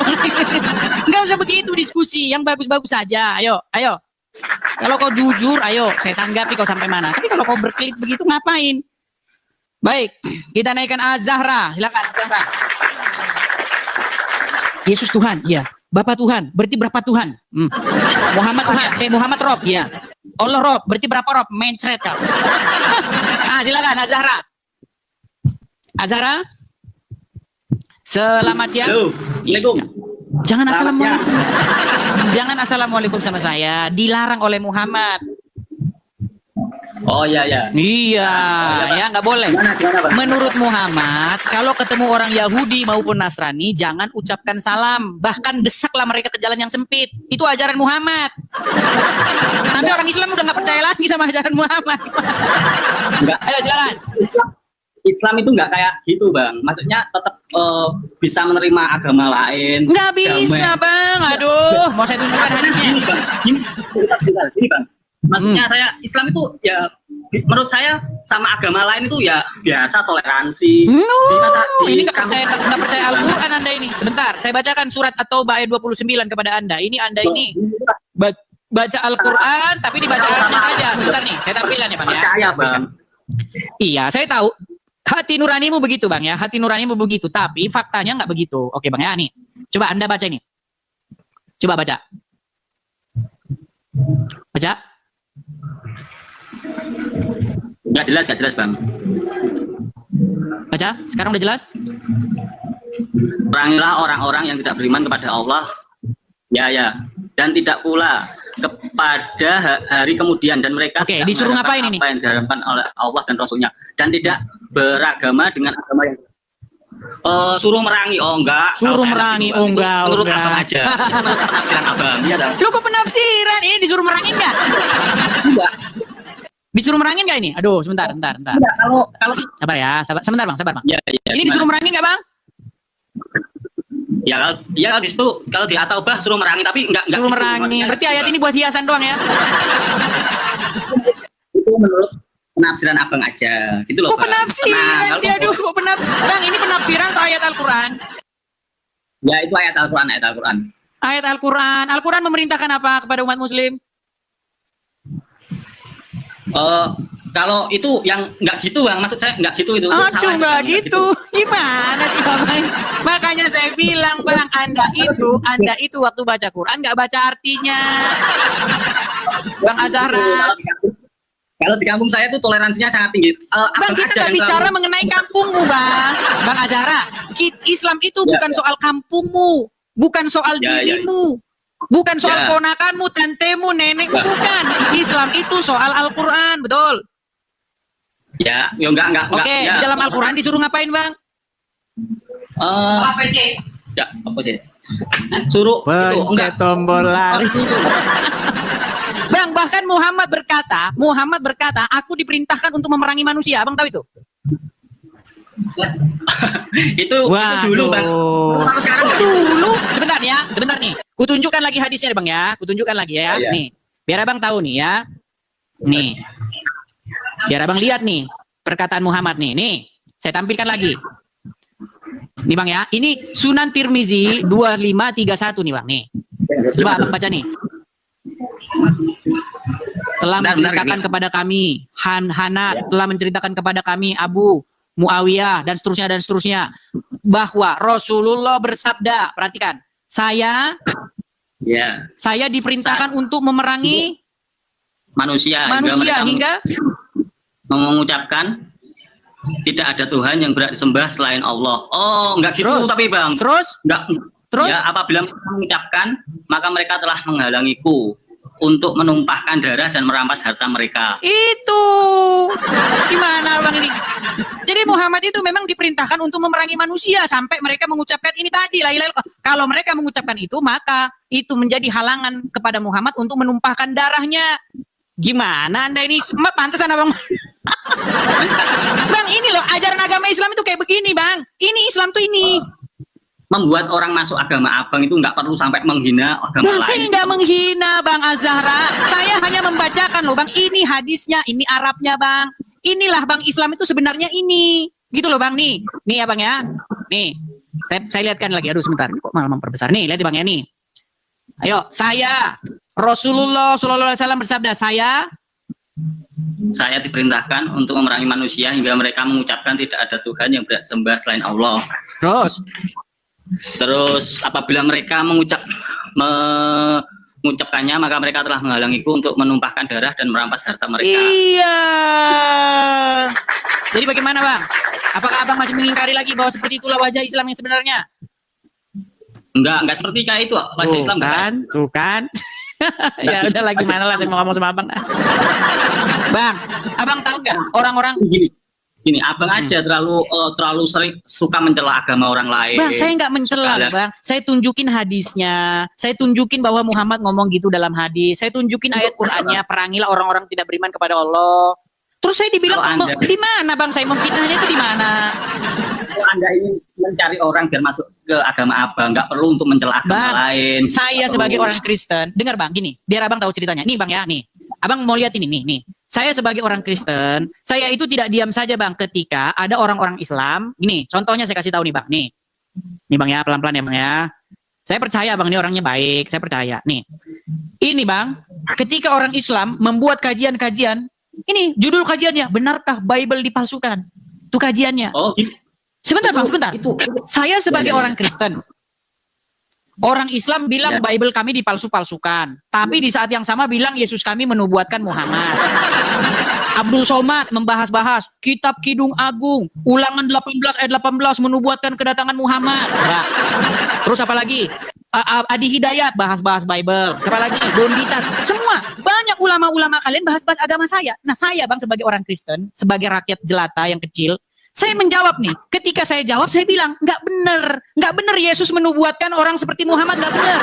[SPEAKER 2] Nggak usah begitu diskusi, yang bagus-bagus saja. Ayo. Kalau kau jujur, ayo saya tanggapi kau sampai mana. Tapi kalau kau berkelit begitu ngapain? Baik, kita naikkan Az-Zahra. Silakan Az-Zahra. Yesus Tuhan, iya. Bapak Tuhan, berarti berapa Tuhan? Muhammad Tuhan, Muhammad Rob, iya. Allah Rob, berarti berapa Rob? Mencret kau. Silakan Az-Zahra. Az-Zahra. Selamat siang.
[SPEAKER 8] Halo, Assalamualaikum.
[SPEAKER 2] Jangan assalamualaikum. Jangan assalamualaikum sama saya. Dilarang oleh Muhammad.
[SPEAKER 8] Oh iya.
[SPEAKER 2] Iya, ya nggak boleh.
[SPEAKER 8] Gimana, Bang?
[SPEAKER 2] Menurut Muhammad, kalau ketemu orang Yahudi maupun Nasrani, jangan ucapkan salam. Bahkan desaklah mereka ke jalan yang sempit. Itu ajaran Muhammad. Tapi orang Islam udah nggak percaya lagi sama ajaran Muhammad.
[SPEAKER 8] Enggak.
[SPEAKER 2] Ayo jalan.
[SPEAKER 8] Islam itu enggak kayak gitu, Bang. Maksudnya tetap bisa menerima agama lain.
[SPEAKER 2] Nggak bisa, Bang. Aduh, mau saya tunjukkan hadisnya.
[SPEAKER 8] Gini, Bang. Gini, Bang. Maksudnya Islam itu ya menurut saya sama agama lain itu ya biasa, toleransi.
[SPEAKER 2] Ini nggak percaya Al-Quran Anda ini. Sebentar, saya bacakan surat At-Taubah ayat 29 kepada Anda. Ini Anda ini baca Al-Quran tapi dibaca Arabnya saja. Sebentar nih, saya tampilkan ya Bang ya.
[SPEAKER 8] Percaya, Bang.
[SPEAKER 2] Iya, saya tahu. Hati nuranimu begitu Bang ya. Hati nuranimu begitu, tapi faktanya nggak begitu. Oke Bang ya, nih. Coba Anda baca ini. Coba baca. Baca.
[SPEAKER 8] Nggak jelas, Bang.
[SPEAKER 2] Baca, sekarang udah jelas?
[SPEAKER 8] Perangilah orang-orang yang tidak beriman kepada Allah. Ya. Dan tidak pula kepada hari kemudian, dan mereka
[SPEAKER 2] Oke, disuruh ngapain ini?
[SPEAKER 8] Apa yang diharapkan oleh Allah dan Rasulnya, dan tidak beragama dengan agama yang suruh merangi. Enggak.
[SPEAKER 2] Suruh merangi, enggak.
[SPEAKER 8] Menurut Abang aja. Penafsiran Abang. Iya dah.
[SPEAKER 2] Lu kok penafsiran? Ini disuruh merangin nggak?
[SPEAKER 8] Enggak.
[SPEAKER 2] Disuruh merangin nggak ini? Aduh, sebentar.
[SPEAKER 8] Enggak, kalau
[SPEAKER 2] Sabar ya, sebentar Bang.
[SPEAKER 8] ya.
[SPEAKER 2] Ini disuruh merangin nggak Bang?
[SPEAKER 8] Ya di situ kalau di At-Taubah suruh merangi, tapi enggak
[SPEAKER 2] Suruh merangin. Berarti ayat ini buat hiasan doang ya?
[SPEAKER 8] itu menurut penafsiran Abang aja. Gitu loh,
[SPEAKER 2] Kok
[SPEAKER 8] Bang.
[SPEAKER 2] penafsiran
[SPEAKER 8] Nah,
[SPEAKER 2] sih? Aduh, kok Bang, ini penafsiran atau ayat Al-Quran?
[SPEAKER 8] Ya itu ayat Al-Quran.
[SPEAKER 2] Ayat Al-Quran. Al-Quran memerintahkan apa kepada umat muslim?
[SPEAKER 8] Kalau itu yang nggak gitu, Bang, maksud saya nggak gitu itu.
[SPEAKER 2] Aduh,
[SPEAKER 8] salah,
[SPEAKER 2] nggak
[SPEAKER 8] Bang,
[SPEAKER 2] gitu. Gimana sih Bang? Makanya saya bilang Bang, Anda itu waktu baca Quran nggak baca artinya. Bang Az-Zahra.
[SPEAKER 8] Kalau di kampung saya tuh toleransinya sangat tinggi.
[SPEAKER 2] Bang, kita nggak bicara mengenai kampungmu, Bang Az-Zahra. Islam itu bukan soal kampungmu, bukan soal dirimu. Bukan soal ponakanmu, tantemu, nenekmu, bukan. Islam itu soal Al-Quran, betul?
[SPEAKER 8] Ya enggak.
[SPEAKER 2] Oke, di dalam Al-Quran disuruh ngapain, Bang?
[SPEAKER 8] Ya, apa sih? Suruh
[SPEAKER 2] pencet tombol lari. Bang, bahkan Muhammad berkata, aku diperintahkan untuk memerangi manusia. Abang tahu itu?
[SPEAKER 8] itu dulu, Bang.
[SPEAKER 2] Sekarang dulu. Sebentar nih. Kutunjukkan lagi hadisnya, Bang ya. Kutunjukkan lagi ya.
[SPEAKER 8] Ya.
[SPEAKER 2] Nih, biar Abang tahu nih ya. Nih. Biar Abang lihat nih perkataan Muhammad nih. Nih, saya tampilkan lagi. Nih, Bang ya. Ini Sunan Tirmizi 2531 nih, Bang. Nih. Coba Abang baca nih. Telah menceritakan kepada kami Hanat, telah menceritakan kepada kami Abu Muawiyah dan seterusnya bahwa Rasulullah bersabda, perhatikan, saya diperintahkan untuk memerangi
[SPEAKER 8] manusia
[SPEAKER 2] hingga
[SPEAKER 8] mengucapkan tidak ada Tuhan yang berhak disembah selain Allah. Oh, enggak gitu
[SPEAKER 2] Terus?
[SPEAKER 8] tapi Bang.
[SPEAKER 2] Terus?
[SPEAKER 8] Enggak.
[SPEAKER 2] Terus?
[SPEAKER 8] Ya, apabila mereka mengucapkan, maka mereka telah menghalangiku untuk menumpahkan darah dan merampas harta mereka.
[SPEAKER 2] Itu gimana bang ini? Jadi Muhammad itu memang diperintahkan untuk memerangi manusia sampai mereka mengucapkan ini tadi la ilaha illallah. Kalau mereka mengucapkan itu maka itu menjadi halangan kepada Muhammad untuk menumpahkan darahnya. Gimana anda ini? Pantesan abang. Bang ini loh ajaran agama Islam itu kayak begini bang. Ini Islam tuh ini.
[SPEAKER 8] Membuat orang masuk agama abang itu nggak perlu sampai menghina agama
[SPEAKER 2] Bang,
[SPEAKER 8] lain.
[SPEAKER 2] saya nggak menghina Bang Azhara. Saya hanya membacakan loh Bang. Ini hadisnya, ini Arabnya Bang. Inilah Bang Islam itu sebenarnya ini. Gitu loh Bang nih. Nih ya Bang ya. Nih. Saya lihatkan lagi. Aduh sebentar. Kok malah memperbesar. Nih lihat Bang ya nih. Ayo saya Rasulullah SAW bersabda saya
[SPEAKER 8] diperintahkan untuk memerangi manusia hingga mereka mengucapkan tidak ada Tuhan yang berhak disembah selain Allah. Terus apabila mereka mengucapkannya maka mereka telah menghalangiku untuk menumpahkan darah dan merampas harta mereka.
[SPEAKER 2] Iya. Jadi bagaimana Bang? Apakah Abang masih mengingkari lagi bahwa seperti itulah wajah Islam yang sebenarnya?
[SPEAKER 8] Enggak seperti kayak itu wajah Islam
[SPEAKER 2] kan? Tuh kan? Ya udah lagi mana lah saya mau ngomong sama Abang. Bang, Abang tahu nggak orang-orang
[SPEAKER 8] gini, Abang aja terlalu sering suka mencela agama orang lain.
[SPEAKER 2] Bang, saya nggak mencela, Bang. Saya tunjukin hadisnya. Saya tunjukin bahwa Muhammad ngomong gitu dalam hadis. Saya tunjukin ayat Qur'annya, perangilah orang-orang tidak beriman kepada Allah. Terus saya dibilang di mana, Bang? Saya memfitnahnya itu di mana?
[SPEAKER 8] Kalau Anda ingin mencari orang biar masuk ke agama Abang, nggak perlu untuk mencela agama lain.
[SPEAKER 2] Saya sebagai orang Kristen, dengar Bang, gini, biar Abang tahu ceritanya. Nih Bang ya, nih. Abang mau lihat ini, nih. Saya sebagai orang Kristen, saya itu tidak diam saja Bang ketika ada orang-orang Islam. Ini contohnya saya kasih tahu nih Bang. Nih Bang ya, pelan-pelan ya Bang ya. Saya percaya Bang ini orangnya baik, saya percaya. Nih, ini Bang, ketika orang Islam membuat kajian-kajian, ini judul kajiannya, benarkah Bible dipalsukan? Itu kajiannya.
[SPEAKER 8] Oh,
[SPEAKER 2] sebentar Bang, sebentar. Saya sebagai orang Kristen, orang Islam bilang Bible kami dipalsu-palsukan. Tapi di saat yang sama bilang Yesus kami menubuatkan Muhammad. Abdul Somad membahas-bahas kitab Kidung Agung, Ulangan 18 ayat 18 menubuatkan kedatangan Muhammad. Bah. Terus apa lagi? Adi Hidayat bahas-bahas Bible. Siapa lagi? Don Ditar. Semua banyak ulama-ulama kalian bahas-bahas agama saya. Nah, saya Bang sebagai orang Kristen, sebagai rakyat jelata yang kecil, saya menjawab nih. Ketika saya jawab, saya bilang, nggak benar Yesus menubuatkan orang seperti Muhammad, nggak benar.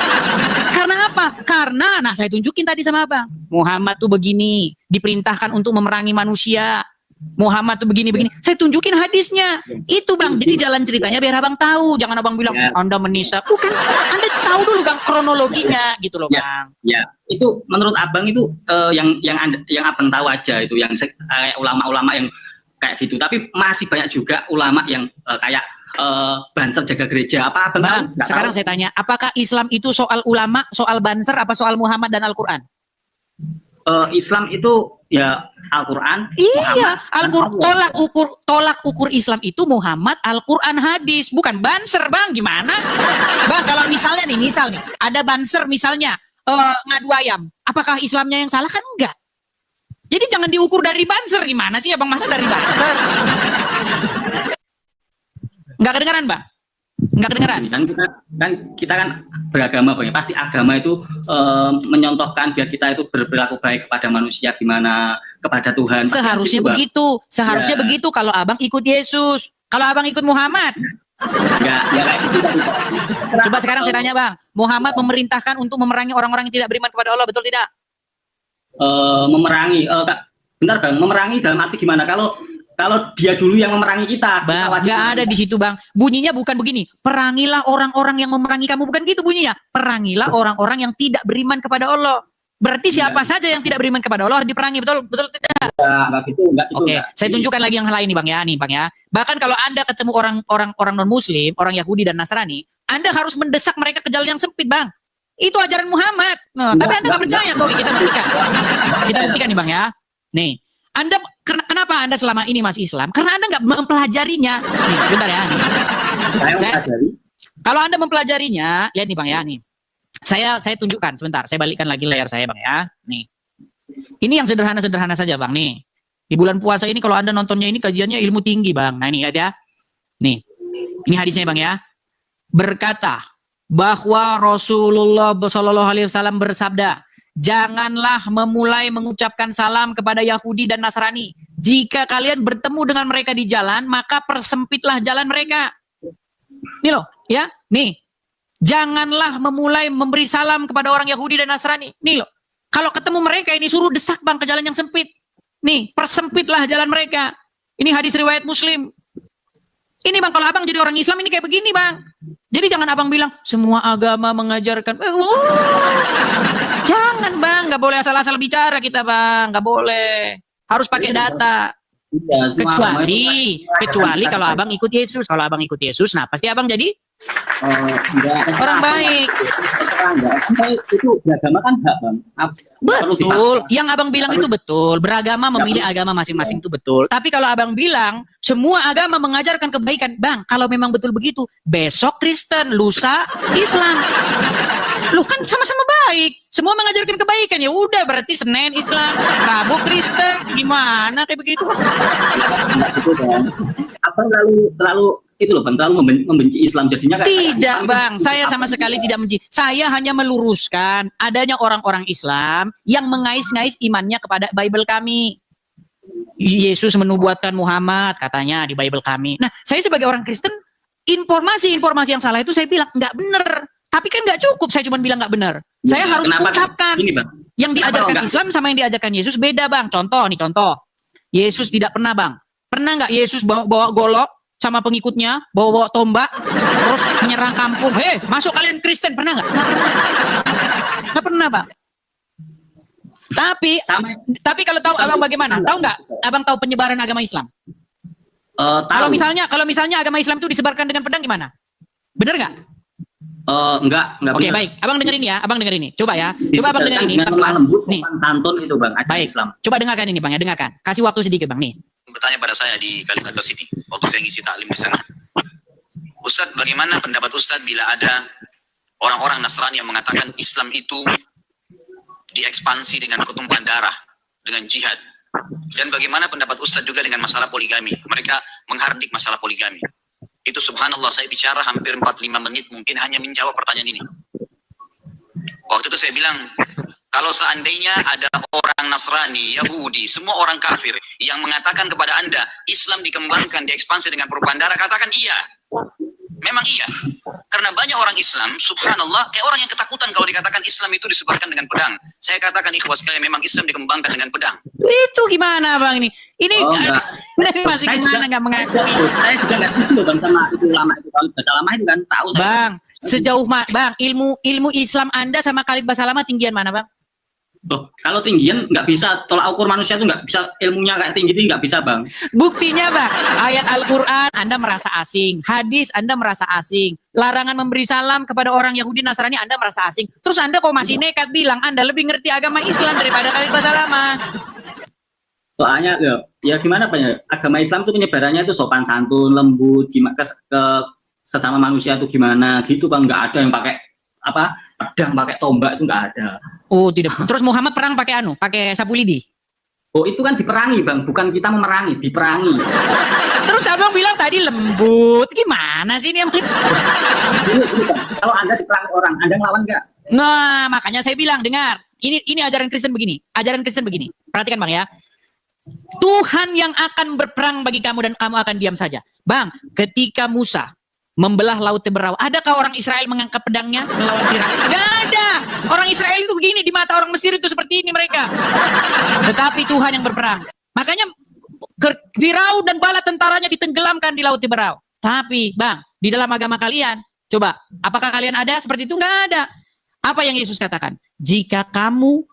[SPEAKER 2] Karena apa? Karena, nah saya tunjukin tadi sama Abang, Muhammad tuh begini, diperintahkan untuk memerangi manusia. Muhammad tuh begini. Saya tunjukin hadisnya. Itu Bang, jadi jalan ceritanya biar Abang tahu. Jangan Abang bilang, Anda menista. Bukan, Anda tahu dulu Bang kronologinya gitu loh Bang.
[SPEAKER 8] Ya, itu menurut Abang itu yang Abang tahu aja itu, yang kayak ulama-ulama yang kayak gitu. Tapi masih banyak juga ulama yang kayak banser jaga gereja. Apa Abang
[SPEAKER 2] Bang,
[SPEAKER 8] tahu?
[SPEAKER 2] sekarang saya tanya, apakah Islam itu soal ulama, soal banser, apa soal Muhammad dan Al-Quran?
[SPEAKER 8] Islam itu ya Al-Quran.
[SPEAKER 2] Iya, Al-Quran tolak ukur Islam itu Muhammad, Al-Quran, hadis, bukan banser Bang. Gimana? Bang, kalau misalnya nih, ada banser misalnya ngadu ayam, apakah Islamnya yang salah? Kan enggak. Jadi jangan diukur dari banser. Gimana sih Abang, masa dari banser? Enggak kedengeran Bang? Enggak kedengeran?
[SPEAKER 8] Kita kan beragama Bang. Pasti agama itu menyontohkan biar kita itu berperilaku baik kepada manusia, gimana kepada Tuhan.
[SPEAKER 2] Seharusnya begitu. Seharusnya begitu kalau Abang ikut Yesus. Kalau Abang ikut Muhammad.
[SPEAKER 8] Enggak gitu.
[SPEAKER 2] Coba sekarang saya tanya Bang, Muhammad memerintahkan untuk memerangi orang-orang yang tidak beriman kepada Allah, betul tidak?
[SPEAKER 8] Memerangi, bentar Bang, memerangi dalam arti gimana? Kalau dia dulu yang memerangi kita,
[SPEAKER 2] Bang, nggak ada di situ Bang. Bunyinya bukan begini. Perangilah orang-orang yang memerangi kamu, bukan gitu bunyinya. Perangilah orang-orang yang tidak beriman kepada Allah. Berarti siapa saja yang tidak beriman kepada Allah diperangi, betul tidak?
[SPEAKER 8] Enggak gitu.
[SPEAKER 2] Oke, saya tunjukkan lagi yang lain nih Bang ya. Bahkan kalau Anda ketemu orang non Muslim, orang Yahudi dan Nasrani, Anda harus mendesak mereka ke jalan yang sempit Bang. Itu ajaran Muhammad. Nah, tapi Anda nggak percaya kok. Kita buktikan nih Bang ya. Nih, Anda kenapa Anda selama ini masih Islam? Karena Anda nggak mempelajarinya. Nih, sebentar ya. Nih. Kalau Anda mempelajarinya, lihat nih Bang ya. Nih, saya tunjukkan sebentar. Saya balikkan lagi layar saya Bang ya. Nih, ini yang sederhana saja Bang nih. Di bulan puasa ini kalau Anda nontonnya ini kajiannya ilmu tinggi, Bang. Nah, ini lihat ya. Nih. Ini hadisnya, Bang ya. Berkata bahwa Rasulullah Shallallahu alaihi wasallam bersabda, "Janganlah memulai mengucapkan salam kepada Yahudi dan Nasrani. Jika kalian bertemu dengan mereka di jalan, maka persempitlah jalan mereka." Nih loh, ya. Nih. Janganlah memulai memberi salam kepada orang Yahudi dan Nasrani. Nih loh. Kalau ketemu mereka ini suruh desak, Bang, ke jalan yang sempit. Nih, persempitlah jalan mereka. Ini hadis riwayat Muslim. Ini, Bang, kalau Abang jadi orang Islam ini kayak begini, Bang. Jadi jangan Abang bilang semua agama mengajarkan. Jangan, Bang, nggak boleh asal-asal bicara kita, Bang, nggak boleh. Harus pakai data.
[SPEAKER 8] Iya, semua
[SPEAKER 2] Kecuali kalau Abang ikut Yesus. Kalau Abang ikut Yesus, nah pasti Abang jadi orang baik.
[SPEAKER 8] Itu beragama kan hak, Bang.
[SPEAKER 2] Betul. Yang Abang bilang itu betul. Beragama memilih agama masing-masing itu betul. Tapi kalau Abang bilang semua agama mengajarkan kebaikan, Bang, kalau memang betul begitu, besok Kristen, lusa Islam. Lu kan sama-sama baik. Semua mengajarkan kebaikan. Ya udah, berarti Senin Islam, Rabu Kristen. Gimana kayak begitu?
[SPEAKER 8] Apa terlalu itu loh, Bang, terlalu membenci Islam jadinya kayak
[SPEAKER 2] tidak, Bang. Saya sama sekali tidak membenci. Saya hanya meluruskan adanya orang-orang Islam yang mengais-ngais imannya kepada Bible kami. Yesus menubuatkan Muhammad katanya di Bible kami. Nah, saya sebagai orang Kristen, informasi-informasi yang salah itu saya bilang nggak benar. Tapi kan nggak cukup saya cuma bilang nggak benar. Saya harus ungkapkan.
[SPEAKER 8] Ini, Bang.
[SPEAKER 2] Yang diajarkan Islam sama yang diajarkan Yesus beda, Bang. Contoh. Yesus tidak pernah, Bang. Pernah nggak Yesus bawa golok sama pengikutnya, bawa tombak, terus menyerang kampung? Hei, masuk kalian Kristen, pernah nggak? Nggak pernah, Bang. Tapi kalau tahu Abang bagaimana? Tahu nggak? Abang tahu penyebaran agama Islam? Kalau misalnya agama Islam itu disebarkan dengan pedang gimana? Bener nggak?
[SPEAKER 8] Enggak.
[SPEAKER 2] Oke, baik. Abang dengerin ya, Abang dengerin ini. Coba ya. Coba Abang dengerin ini.
[SPEAKER 8] Nih, santun itu, Bang, ajaran Islam.
[SPEAKER 2] Coba dengarkan ini, Bang, ya, dengarkan. Kasih waktu sedikit, Bang, nih.
[SPEAKER 9] Bertanya pada saya di Kalimantan City waktu saya ngisi taklim di sana. Ustadz, bagaimana pendapat Ustadz bila ada orang-orang Nasrani yang mengatakan Islam itu diekspansi dengan pertumpahan darah, dengan jihad? Dan bagaimana pendapat Ustadz juga dengan masalah poligami? Mereka menghardik masalah poligami. Itu subhanallah, saya bicara hampir 45 menit mungkin hanya menjawab pertanyaan ini. Waktu itu saya bilang, kalau seandainya ada orang Nasrani, Yahudi, semua orang kafir yang mengatakan kepada Anda Islam dikembangkan, diekspansi dengan perubahan darah, katakan iya. Memang iya. Karena banyak orang Islam, subhanallah, kayak orang yang ketakutan kalau dikatakan Islam itu disebarkan dengan pedang. Saya katakan ikhwas sekalian, memang Islam dikembangkan dengan pedang.
[SPEAKER 2] Itu gimana, Bang, ini? Ini masih gimana nggak mengakui?
[SPEAKER 8] Saya juga nggak setuju, Bang, sama itu ulama itu. Kalau baca lama itu kan tahu.
[SPEAKER 2] Bang, sejauh Bang, ilmu Islam Anda sama Khalid Basalamah tinggian mana, Bang?
[SPEAKER 8] Oh, kalau tinggian nggak bisa, tolak ukur manusia itu nggak bisa, ilmunya kayak tinggi itu nggak bisa, Bang.
[SPEAKER 2] Buktinya, Bang, ayat Al-Quran Anda merasa asing, hadis Anda merasa asing, larangan memberi salam kepada orang Yahudi Nasrani Anda merasa asing. Terus Anda kok masih nekat bilang Anda lebih ngerti agama Islam daripada Khalid Basalamah?
[SPEAKER 8] Soalnya ya gimana, Pak, ya? Agama Islam itu penyebarannya itu sopan santun, lembut, gimana ke sesama manusia itu gimana gitu, Bang. Nggak ada yang pakai apa pedang, pakai tombak, itu nggak ada. Oh, tidak. Terus Muhammad perang pakai sapu lidi. Oh, itu kan diperangi, Bang, bukan kita memerangi, diperangi.
[SPEAKER 2] Terus Abang bilang tadi lembut. Gimana sih ini?
[SPEAKER 8] Kalau Anda diperangi orang, Anda ngelawan nggak?
[SPEAKER 2] Nah, makanya saya bilang, dengar. Ini ajaran Kristen begini. Ajaran Kristen begini. Perhatikan, Bang, ya. Tuhan yang akan berperang bagi kamu dan kamu akan diam saja. Bang, ketika Musa membelah laut Teberau, adakah orang Israel mengangkat pedangnya melawan Firaun? Gak ada. Orang Israel itu begini, di mata orang Mesir itu seperti ini mereka. Tetapi Tuhan yang berperang. Makanya Firaun dan bala tentaranya ditenggelamkan di laut Teberau. Tapi, Bang, di dalam agama kalian, coba, apakah kalian ada seperti itu? Gak ada. Apa yang Yesus katakan? Jika kamu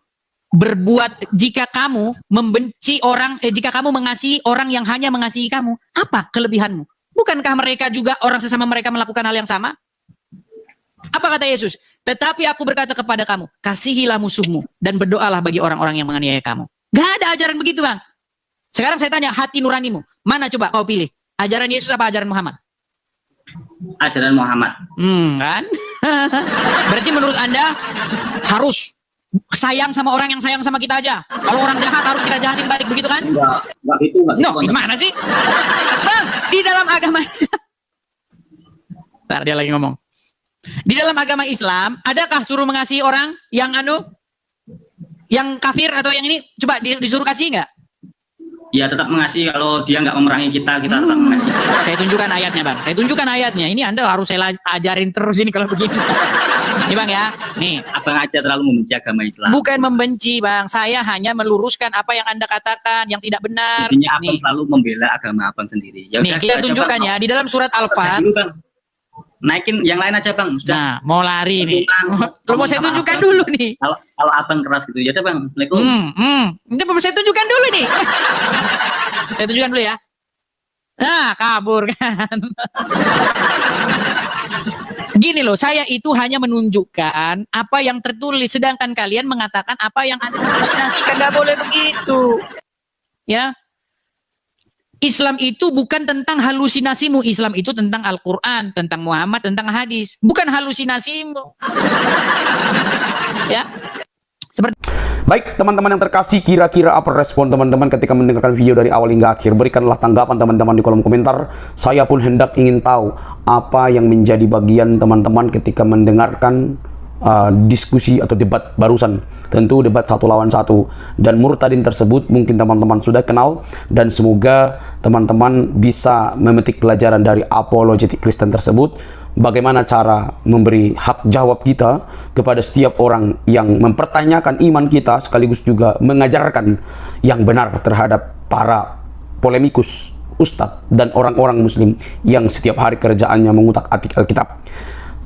[SPEAKER 2] membenci orang, jika kamu mengasihi orang yang hanya mengasihi kamu, apa kelebihanmu? Bukankah mereka juga orang sesama mereka melakukan hal yang sama? Apa kata Yesus? Tetapi aku berkata kepada kamu, kasihilah musuhmu dan berdoalah bagi orang-orang yang menganiaya kamu. Gak ada ajaran begitu, Bang. Sekarang saya tanya, hati nuranimu, mana coba kau pilih? Ajaran Yesus apa ajaran Muhammad?
[SPEAKER 8] Ajaran Muhammad.
[SPEAKER 2] Kan? Berarti menurut Anda harus sayang sama orang yang sayang sama kita aja. Kalau orang jahat harus kita jahatin balik, begitu kan?
[SPEAKER 8] Enggak gitu, enggak
[SPEAKER 2] No, gimana sih? Bang, di dalam agama Islam. Bentar, dia lagi ngomong. Di dalam agama Islam, adakah suruh mengasihi orang yang yang kafir atau yang ini? Coba disuruh kasih nggak?
[SPEAKER 8] Ya tetap mengasihi, kalau dia nggak memerangi kita tetap mengasihi.
[SPEAKER 2] Saya tunjukkan ayatnya, Bang. Saya tunjukkan ayatnya. Ini Anda harus saya ajarin terus ini kalau begini. Nih, Bang ya. Nih,
[SPEAKER 8] Abang aja terlalu membenci agama Islam.
[SPEAKER 2] bukan membenci, Bang. Saya hanya meluruskan apa yang Anda katakan yang tidak benar.
[SPEAKER 8] Intinya Abang
[SPEAKER 2] Nih,
[SPEAKER 8] selalu membela agama Abang sendiri. Ya
[SPEAKER 2] nih
[SPEAKER 8] udah,
[SPEAKER 2] kita
[SPEAKER 8] coba,
[SPEAKER 2] tunjukkan
[SPEAKER 8] Bang.
[SPEAKER 2] ya di dalam surat Al-Fat.
[SPEAKER 8] Dulu, Bang. Naikin yang lain aja, Bang. Sudah.
[SPEAKER 2] Nah, mau lari nih.
[SPEAKER 8] Tunjukkan.
[SPEAKER 2] Lo mau saya tunjukkan
[SPEAKER 8] Abang.
[SPEAKER 2] dulu nih.
[SPEAKER 8] Kalau Abang keras gitu, ya udah, Bang. Assalamualaikum.
[SPEAKER 2] Ini mau saya tunjukkan dulu nih. Saya tunjukkan dulu ya. Nah, kabur kan. Gini loh, saya itu hanya menunjukkan apa yang tertulis, sedangkan kalian mengatakan apa yang Anda halusinasikan. Nggak boleh begitu. Ya. Islam itu bukan tentang halusinasimu. Islam itu tentang Al-Quran, tentang Muhammad, tentang hadis. Bukan halusinasimu. Ya.
[SPEAKER 1] Baik, teman-teman yang terkasih, kira-kira apa respon teman-teman ketika mendengarkan video dari awal hingga akhir? Berikanlah tanggapan teman-teman di kolom komentar. Saya pun hendak ingin tahu apa yang menjadi bagian teman-teman ketika mendengarkan diskusi atau debat barusan. Tentu debat 1 lawan 1. Dan murtadin tersebut mungkin teman-teman sudah kenal, dan semoga teman-teman bisa memetik pelajaran dari apologetik Kristen tersebut. Bagaimana cara memberi hak jawab kita kepada setiap orang yang mempertanyakan iman kita, sekaligus juga mengajarkan yang benar terhadap para polemikus, ustadz, dan orang-orang muslim yang setiap hari kerjaannya mengutak-atik Alkitab.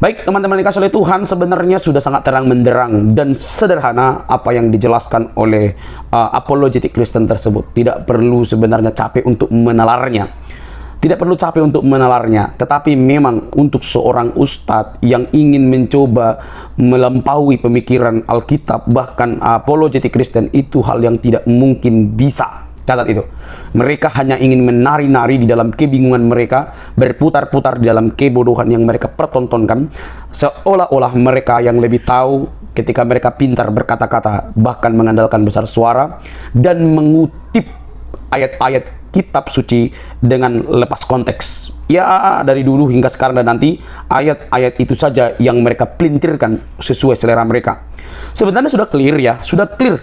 [SPEAKER 1] Baik, teman-teman dikasih oleh Tuhan, sebenarnya sudah sangat terang benderang dan sederhana apa yang dijelaskan oleh apologetik Kristen tersebut. Tidak perlu sebenarnya capek untuk menalarnya. Tidak perlu capek untuk menalarnya, tetapi memang untuk seorang ustadz yang ingin mencoba melampaui pemikiran Alkitab, bahkan apologetik Kristen, itu hal yang tidak mungkin bisa. Catat itu. Mereka hanya ingin menari-nari di dalam kebingungan mereka, berputar-putar di dalam kebodohan yang mereka pertontonkan, seolah-olah mereka yang lebih tahu ketika mereka pintar berkata-kata, bahkan mengandalkan besar suara, dan mengutip ayat-ayat kitab suci dengan lepas konteks. Ya, dari dulu hingga sekarang dan nanti, ayat-ayat itu saja yang mereka pelintirkan sesuai selera mereka. Sebenarnya sudah clear ya, sudah clear.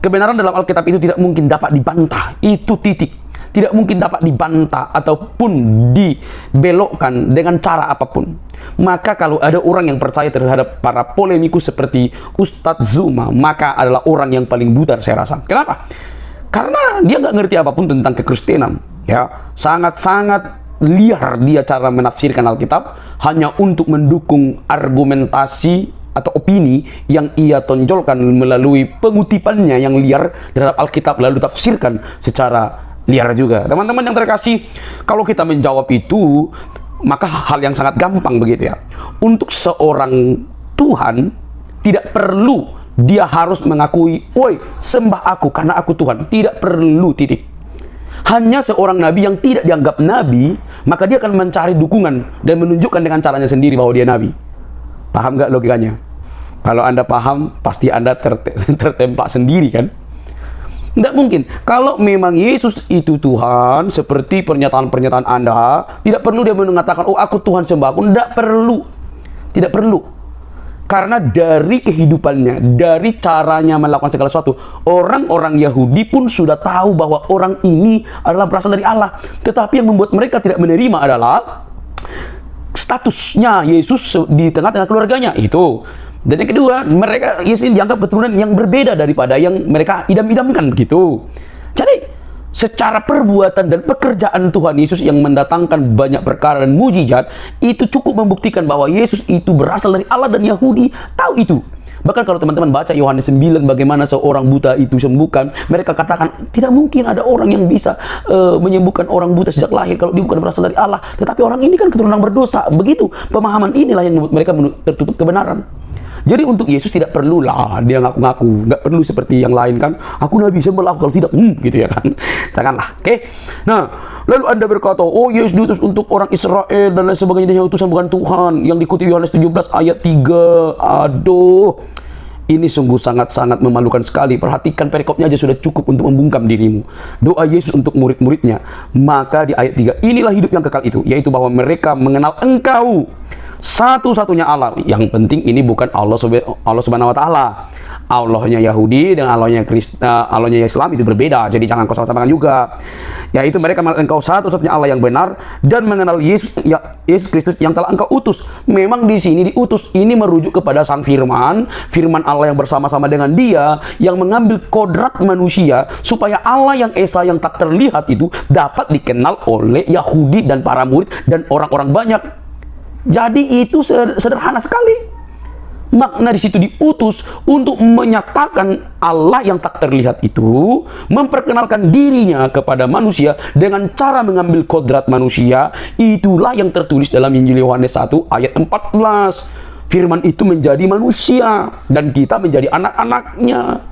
[SPEAKER 1] Kebenaran dalam Alkitab itu tidak mungkin dapat dibantah, itu titik. Tidak mungkin dapat dibantah ataupun dibelokkan dengan cara apapun. Maka kalau ada orang yang percaya terhadap para polemikus seperti Ustadz Zuma, maka adalah orang yang paling buta, saya rasa. Kenapa? Karena dia nggak ngerti apapun tentang kekristenan, ya. Sangat-sangat liar dia cara menafsirkan Alkitab hanya untuk mendukung argumentasi atau opini yang ia tonjolkan melalui pengutipannya yang liar terhadap Alkitab, lalu tafsirkan secara liar juga. Teman-teman yang terkasih, kalau kita menjawab itu, maka hal yang sangat gampang begitu ya. Untuk seorang Tuhan tidak perlu dia harus mengakui, "Woi, sembah aku karena aku Tuhan." Tidak perlu, titik. Hanya seorang nabi yang tidak dianggap nabi, maka dia akan mencari dukungan dan menunjukkan dengan caranya sendiri bahwa dia nabi. Paham nggak logikanya? Kalau Anda paham, pasti Anda tertempak sendiri kan? Tidak mungkin. Kalau memang Yesus itu Tuhan, seperti pernyataan-pernyataan Anda, tidak perlu dia mengatakan, "Oh, aku Tuhan, sembah aku." Tidak perlu. Tidak perlu. Karena dari kehidupannya, dari caranya melakukan segala sesuatu, orang-orang Yahudi pun sudah tahu bahwa orang ini adalah berasal dari Allah. Tetapi yang membuat mereka tidak menerima adalah statusnya Yesus di tengah-tengah keluarganya itu. Dan yang kedua, mereka Yesus ini dianggap keturunan yang berbeda daripada yang mereka idam-idamkan begitu. Jadi secara perbuatan dan pekerjaan Tuhan Yesus yang mendatangkan banyak perkara dan mujizat, itu cukup membuktikan bahwa Yesus itu berasal dari Allah, dan Yahudi tahu itu. Bahkan kalau teman-teman baca Yohanes 9, bagaimana seorang buta itu sembuhkan, mereka katakan tidak mungkin ada orang yang bisa menyembuhkan orang buta sejak lahir kalau dia bukan berasal dari Allah. Tetapi orang ini kan keturunan berdosa. Begitu pemahaman inilah yang membuat mereka tertutup kebenaran. Jadi untuk Yesus tidak perlulah dia ngaku-ngaku, nggak perlu seperti yang lain kan. Aku nabi, sembahlah aku, kalau tidak, gitu ya kan. Janganlah, oke? Nah, lalu Anda berkata, "Oh, Yesus diutus untuk orang Israel dan lain sebagainya, dia utusan bukan Tuhan." Yang dikutip Yohanes 17 ayat 3. Aduh, Ini sungguh sangat-sangat memalukan sekali. Perhatikan perikopnya aja sudah cukup untuk membungkam dirimu. Doa Yesus untuk murid-muridnya. Maka di ayat 3, inilah hidup yang kekal itu, yaitu bahwa mereka mengenal Engkau, satu-satunya Allah. Yang penting ini bukan Allah Subhanahu wa taala. Allahnya Yahudi dan Allahnya Islam itu berbeda. Jadi jangan kau sama-samakan juga. Yaitu mereka mengenal Engkau satu-satunya Allah yang benar dan mengenal Yesus Kristus yang telah Engkau utus. Memang di sini diutus ini merujuk kepada Sang Firman Allah yang bersama-sama dengan Dia yang mengambil kodrat manusia supaya Allah yang esa yang tak terlihat itu dapat dikenal oleh Yahudi dan para murid dan orang-orang banyak. Jadi itu sederhana sekali. Makna di situ diutus untuk menyatakan Allah yang tak terlihat itu memperkenalkan dirinya kepada manusia dengan cara mengambil kodrat manusia. Itulah yang tertulis dalam Injil Yohanes 1 ayat 14. Firman itu menjadi manusia dan kita menjadi anak-anaknya.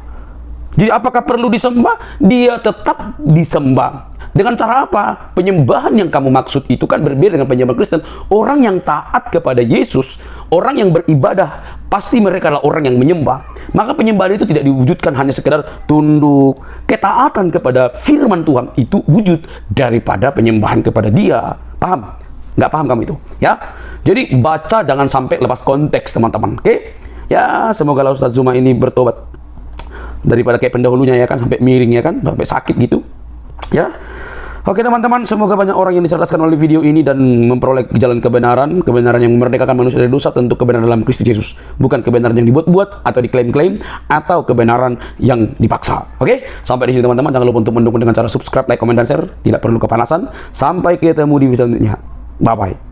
[SPEAKER 1] Jadi apakah perlu disembah? Dia tetap disembah. Dengan cara apa? Penyembahan yang kamu maksud itu kan berbeda dengan penyembahan Kristen. Orang yang taat kepada Yesus, orang yang beribadah, pasti mereka adalah orang yang menyembah. Maka penyembahan itu tidak diwujudkan hanya sekedar tunduk. Ketaatan kepada firman Tuhan itu wujud daripada penyembahan kepada Dia. Paham? Nggak paham kamu itu? Ya. Jadi baca jangan sampai lepas konteks, teman-teman. Oke? Ya, semoga Ustaz Zuma ini bertobat daripada kayak pendahulunya ya kan, sampai miring ya kan, sampai sakit gitu. Ya. Oke teman-teman, semoga banyak orang yang dicerdaskan oleh video ini dan memperoleh jalan kebenaran yang memerdekakan manusia dari dosa, tentu kebenaran dalam Kristus Yesus, bukan kebenaran yang dibuat-buat atau diklaim-klaim atau kebenaran yang dipaksa. Oke, sampai di sini teman-teman. Jangan lupa untuk mendukung dengan cara subscribe, like, komen, dan share. Tidak perlu kepanasan. Sampai ketemu di video selanjutnya. Bye bye.